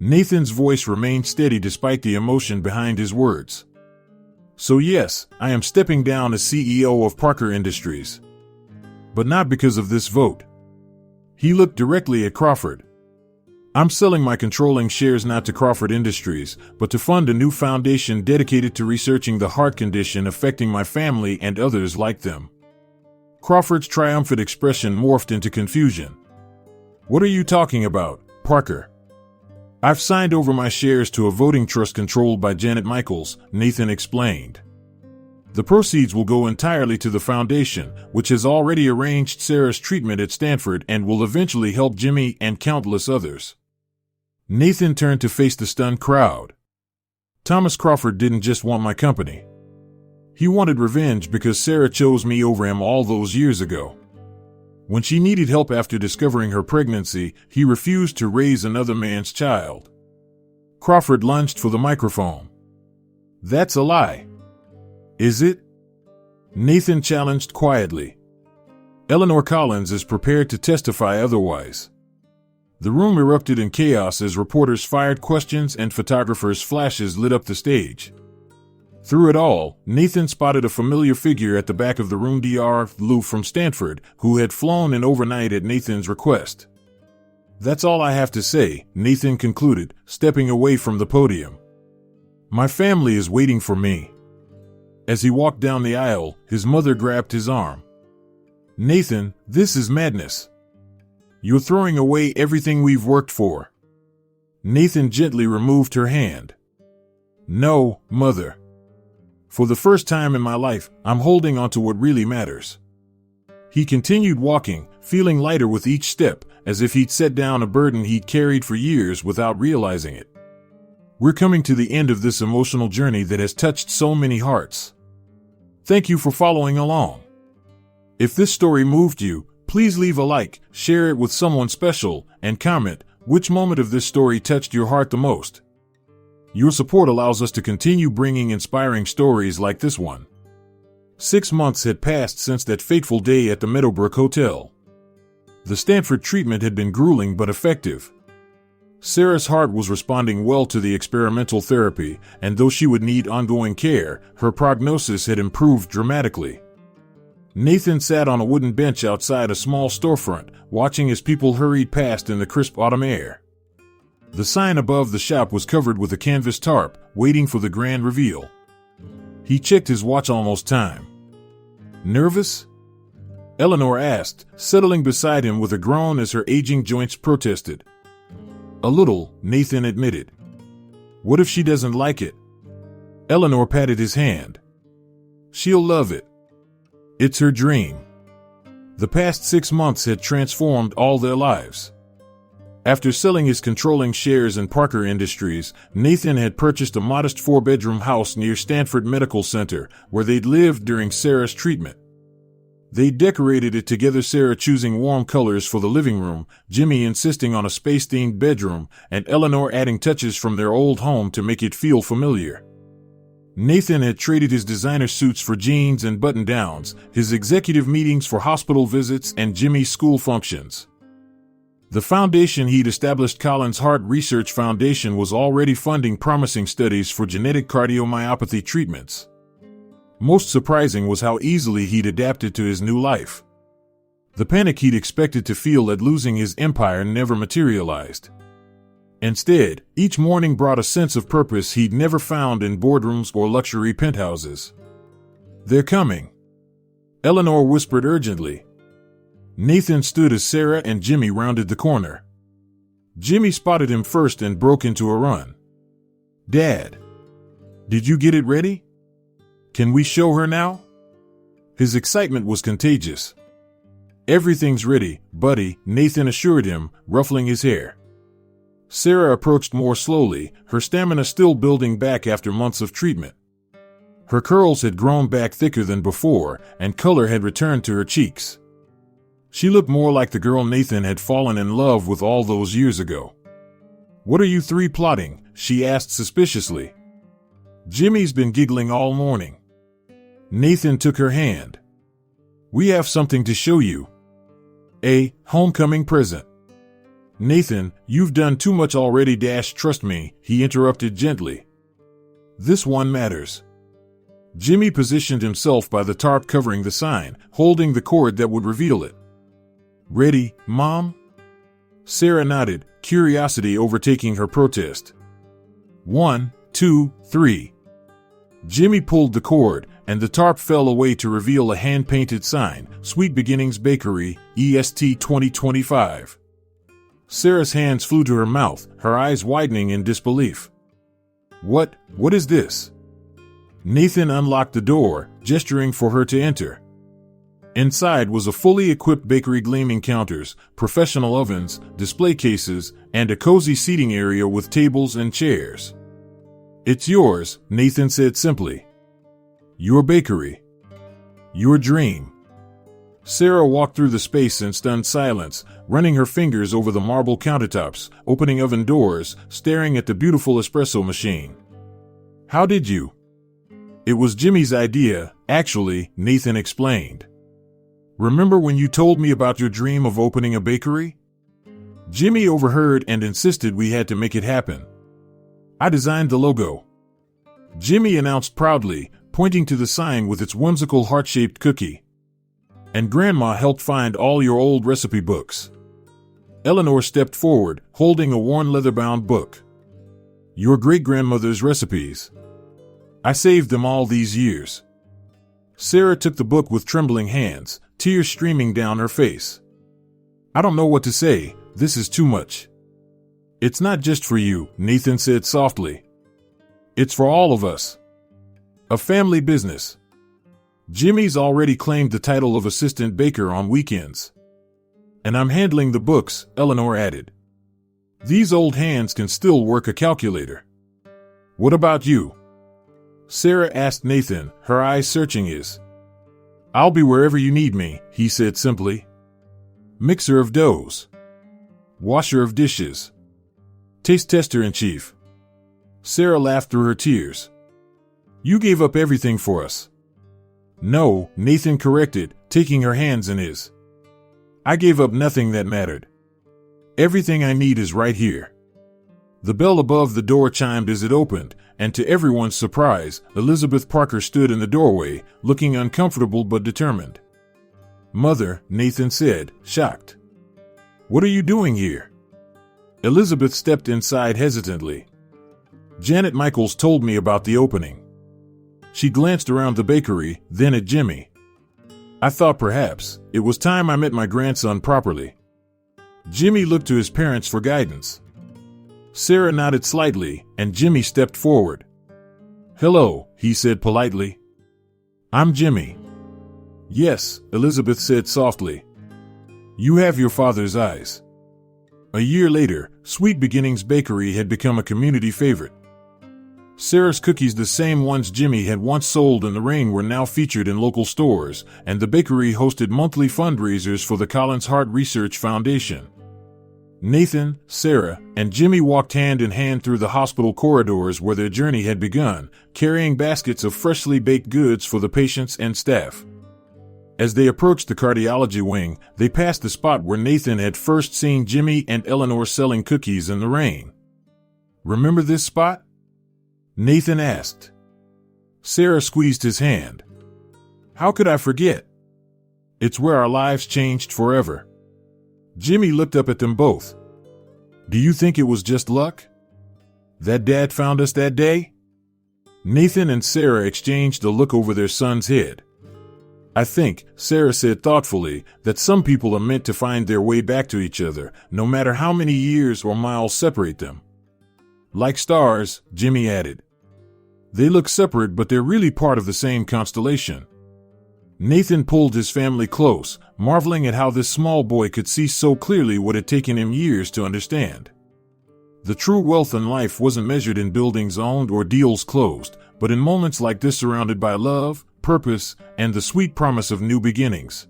Nathan's voice remained steady despite the emotion behind his words. So yes, I am stepping down as CEO of Parker Industries. But not because of this vote. He looked directly at Crawford. I'm selling my controlling shares not to Crawford Industries, but to fund a new foundation dedicated to researching the heart condition affecting my family and others like them. Crawford's triumphant expression morphed into confusion. What are you talking about, Parker? I've signed over my shares to a voting trust controlled by Janet Michaels, Nathan explained. The proceeds will go entirely to the foundation, which has already arranged Sarah's treatment at Stanford and will eventually help Jimmy and countless others. Nathan turned to face the stunned crowd. Thomas Crawford didn't just want my company. He wanted revenge because Sarah chose me over him all those years ago. When she needed help after discovering her pregnancy, he refused to raise another man's child. Crawford lunged for the microphone. That's a lie. Is it? Nathan challenged quietly. Eleanor Collins is prepared to testify otherwise. The room erupted in chaos as reporters fired questions and photographers' flashes lit up the stage. Through it all, Nathan spotted a familiar figure at the back of the room, Dr. Lou from Stanford, who had flown in overnight at Nathan's request. That's all I have to say, Nathan concluded, stepping away from the podium. My family is waiting for me. As he walked down the aisle, his mother grabbed his arm. Nathan, this is madness. You're throwing away everything we've worked for. Nathan gently removed her hand. No, Mother. For the first time in my life, I'm holding on to what really matters. He continued walking, feeling lighter with each step, as if he'd set down a burden he'd carried for years without realizing it. We're coming to the end of this emotional journey that has touched so many hearts. Thank you for following along. If this story moved you, please leave a like, share it with someone special, and comment which moment of this story touched your heart the most. Your support allows us to continue bringing inspiring stories like this one. 6 months had passed since that fateful day at the Meadowbrook Hotel. The Stanford treatment had been grueling but effective. Sarah's heart was responding well to the experimental therapy, and though she would need ongoing care, her prognosis had improved dramatically. Nathan sat on a wooden bench outside a small storefront, watching as people hurried past in the crisp autumn air. The sign above the shop was covered with a canvas tarp, waiting for the grand reveal. He checked his watch, almost time. Nervous? Eleanor asked, settling beside him with a groan as her aging joints protested. A little, Nathan admitted. What if she doesn't like it? Eleanor patted his hand. She'll love it. It's her dream. The past 6 months had transformed all their lives. After selling his controlling shares in Parker Industries, Nathan had purchased a modest 4-bedroom house near Stanford Medical Center, where they'd lived during Sarah's treatment. They decorated it together, Sarah choosing warm colors for the living room, Jimmy insisting on a space-themed bedroom, and Eleanor adding touches from their old home to make it feel familiar. Nathan had traded his designer suits for jeans and button-downs, his executive meetings for hospital visits, and Jimmy's school functions. The foundation he'd established, Collins Heart Research Foundation, was already funding promising studies for genetic cardiomyopathy treatments. Most surprising was how easily he'd adapted to his new life. The panic he'd expected to feel at losing his empire never materialized. Instead, each morning brought a sense of purpose he'd never found in boardrooms or luxury penthouses. They're coming, Eleanor whispered urgently. Nathan stood as Sarah and Jimmy rounded the corner. Jimmy spotted him first and broke into a run. Dad, did you get it ready? Can we show her now? His excitement was contagious. Everything's ready, buddy, Nathan assured him, ruffling his hair. Sarah approached more slowly, her stamina still building back after months of treatment. Her curls had grown back thicker than before, and color had returned to her cheeks. She looked more like the girl Nathan had fallen in love with all those years ago. What are you three plotting? She asked suspiciously. Jimmy's been giggling all morning. Nathan took her hand. We have something to show you. A homecoming present. Nathan, you've done too much already. Trust me, he interrupted gently. This one matters. Jimmy positioned himself by the tarp covering the sign, holding the cord that would reveal it. Ready, Mom? Sarah nodded, curiosity overtaking her protest. 1, 2, 3. Jimmy pulled the cord, and the tarp fell away to reveal a hand-painted sign, Sweet Beginnings Bakery, EST 2025. Sarah's hands flew to her mouth, her eyes widening in disbelief. What is this? Nathan unlocked the door, gesturing for her to enter. Inside was a fully equipped bakery, gleaming counters, professional ovens, display cases, and a cozy seating area with tables and chairs. It's yours, Nathan said simply. Your bakery. Your dream. Sarah walked through the space in stunned silence, running her fingers over the marble countertops, opening oven doors, staring at the beautiful espresso machine. How did you? It was Jimmy's idea, actually, Nathan explained. Remember when you told me about your dream of opening a bakery? Jimmy overheard and insisted we had to make it happen. I designed the logo. Jimmy announced proudly, pointing to the sign with its whimsical heart-shaped cookie. And Grandma helped find all your old recipe books. Eleanor stepped forward, holding a worn leather-bound book. Your great-grandmother's recipes. I saved them all these years. Sarah took the book with trembling hands, tears streaming down her face. I don't know what to say, this is too much. It's not just for you, Nathan said softly. It's for all of us. A family business. Jimmy's already claimed the title of assistant baker on weekends. And I'm handling the books, Eleanor added. These old hands can still work a calculator. What about you? Sarah asked Nathan, her eyes searching his. I'll be wherever you need me, he said simply. Mixer of doughs. Washer of dishes. Taste tester in chief. Sarah laughed through her tears. You gave up everything for us. No, Nathan corrected, taking her hands in his. I gave up nothing that mattered. Everything I need is right here. The bell above the door chimed as it opened, and to everyone's surprise, Elizabeth Parker stood in the doorway, looking uncomfortable but determined. Mother, Nathan said, shocked. What are you doing here? Elizabeth stepped inside hesitantly. Janet Michaels told me about the opening. She glanced around the bakery, then at Jimmy. I thought perhaps it was time I met my grandson properly. Jimmy looked to his parents for guidance. Sarah nodded slightly, and Jimmy stepped forward. Hello, he said politely. I'm Jimmy. Yes, Elizabeth said softly. You have your father's eyes. A year later, Sweet Beginnings Bakery had become a community favorite. Sarah's cookies, the same ones Jimmy had once sold in the rain, were now featured in local stores, and the bakery hosted monthly fundraisers for the Collins Heart Research Foundation. Nathan, Sarah, and Jimmy walked hand in hand through the hospital corridors where their journey had begun, carrying baskets of freshly baked goods for the patients and staff. As they approached the cardiology wing, they passed the spot where Nathan had first seen Jimmy and Eleanor selling cookies in the rain. Remember this spot? Nathan asked. Sarah squeezed his hand. How could I forget? It's where our lives changed forever. Jimmy looked up at them both. Do you think it was just luck? That Dad found us that day? Nathan and Sarah exchanged a look over their son's head. I think, Sarah said thoughtfully, that some people are meant to find their way back to each other, no matter how many years or miles separate them. Like stars, Jimmy added. They look separate, but they're really part of the same constellation. Nathan pulled his family close, marveling at how this small boy could see so clearly what had taken him years to understand. The true wealth in life wasn't measured in buildings owned or deals closed, but in moments like this, surrounded by love, purpose, and the sweet promise of new beginnings.